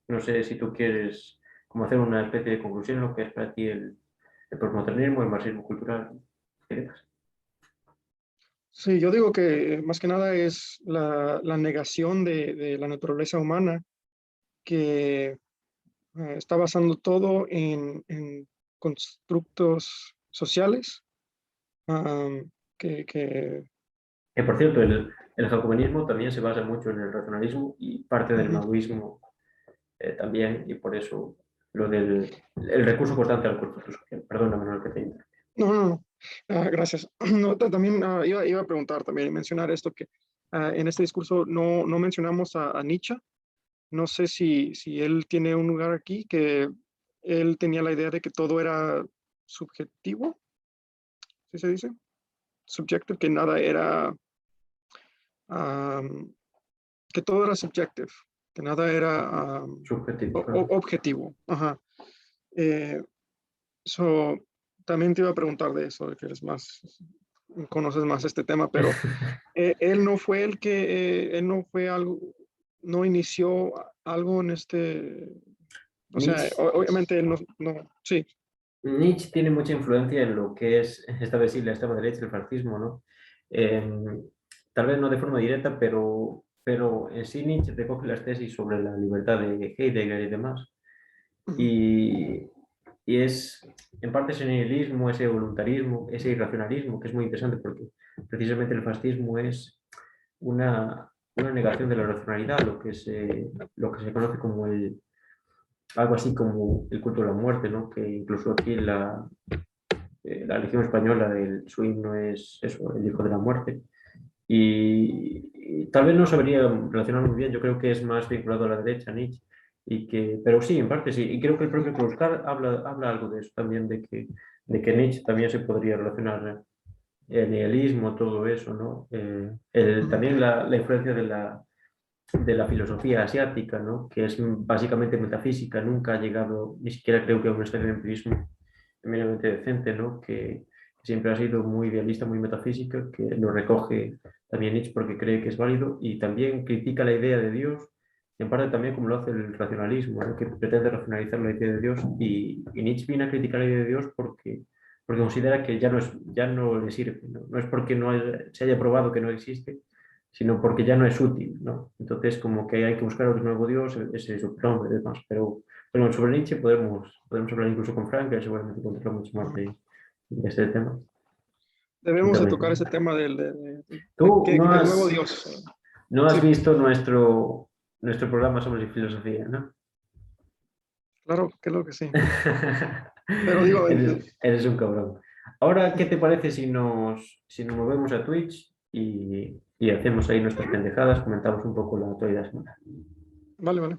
No sé si tú quieres como hacer una especie de conclusión en lo que es para ti el posmodernismo, el marxismo cultural. ¿Qué te pasa? Sí, yo digo que más que nada es la negación de la naturaleza humana que está basando todo en constructos sociales, am, que Que por cierto, el jacobinismo también se basa mucho en el racionalismo y parte del ujú. maoísmo también, y por eso lo del el recurso constante al constructo social. Perdona, Manuel, que te interrumpa. No, no, no. Gracias. No, también iba a preguntar también y mencionar esto que en este discurso no mencionamos a Nietzsche. No sé si él tiene un lugar aquí, que él tenía la idea de que todo era subjetivo, ¿sí se dice? Subjective, que nada era, um, que todo era subjective, que nada era Subjetivo, claro. objetivo. Ajá. Eh, so, también te iba a preguntar de eso, de que eres más, conoces más este tema, pero él no fue él no fue algo, no inició algo en este, o sea, Nietzsche, obviamente él sí. Nietzsche tiene mucha influencia en lo que es, esta vez sí, la extrema derecha, el fascismo, ¿no? Tal vez no de forma directa, pero pero en sí Nietzsche recoge las tesis sobre la libertad de Heidegger y demás. Ujú. Y, y es en parte ese nihilismo, ese voluntarismo, ese irracionalismo, que es muy interesante porque precisamente el fascismo es una negación de la racionalidad, lo que se conoce como algo así como el culto a la muerte, ¿no? Que incluso aquí la Legión Española, su himno es eso, el Hijo de la Muerte. Y tal vez no sabría relacionar muy bien, yo creo que es más vinculado a la derecha, Nietzsche, pero sí, en parte sí, y creo que el propio Kluskar habla algo de eso también, de que Nietzsche también se podría relacionar el nihilismo, todo eso, ¿no? Ujú. También la influencia de la filosofía asiática, ¿no? Que es básicamente metafísica, nunca ha llegado, ni siquiera creo que a un estado de empirismo eminentemente decente, ¿no? Que siempre ha sido muy idealista, muy metafísica, que lo recoge también Nietzsche porque cree que es válido y también critica la idea de Dios, en parte también como lo hace el racionalismo, ¿no? Que pretende racionalizar la idea de Dios y Nietzsche viene a criticar la idea de Dios porque considera que ya no le sirve, ¿no? No es porque se haya probado que no existe, sino porque ya no es útil, ¿no? Entonces, como que hay que buscar un nuevo Dios, ese superhombre y demás. Pero bueno, sobre Nietzsche podemos hablar incluso con Frank, que seguramente controla mucho más de este tema. Y Debemos de tocar ese también, tema tú del nuevo Dios. no has Sí, visto nuestro programa sobre filosofía, ¿no? claro, creo que sí. Pero digo, Eres un cabrón. Ahora, ¿qué te parece si nos movemos a Twitch y hacemos ahí nuestras pendejadas, comentamos un poco la actualidad semanal? vale, vale.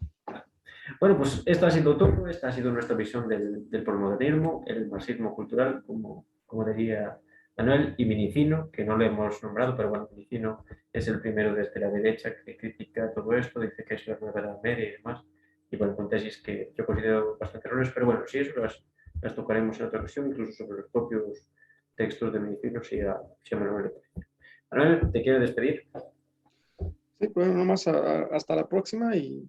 Bueno, pues esto ha sido todo, esta ha sido nuestra visión del posmodernismo, el marxismo cultural, como diría Manuel, y Minicino, que no lo hemos nombrado, pero bueno, Minicino es el primero desde la derecha que critica todo esto, dice que es la nueva edad media y demás, y bueno, con tesis que yo considero bastante errores, pero bueno, si eso las tocaremos en otra ocasión, incluso sobre los propios textos de Minicino, si a Manuel le parece. Manuel, te quiero despedir. Sí, pues nomás hasta la próxima y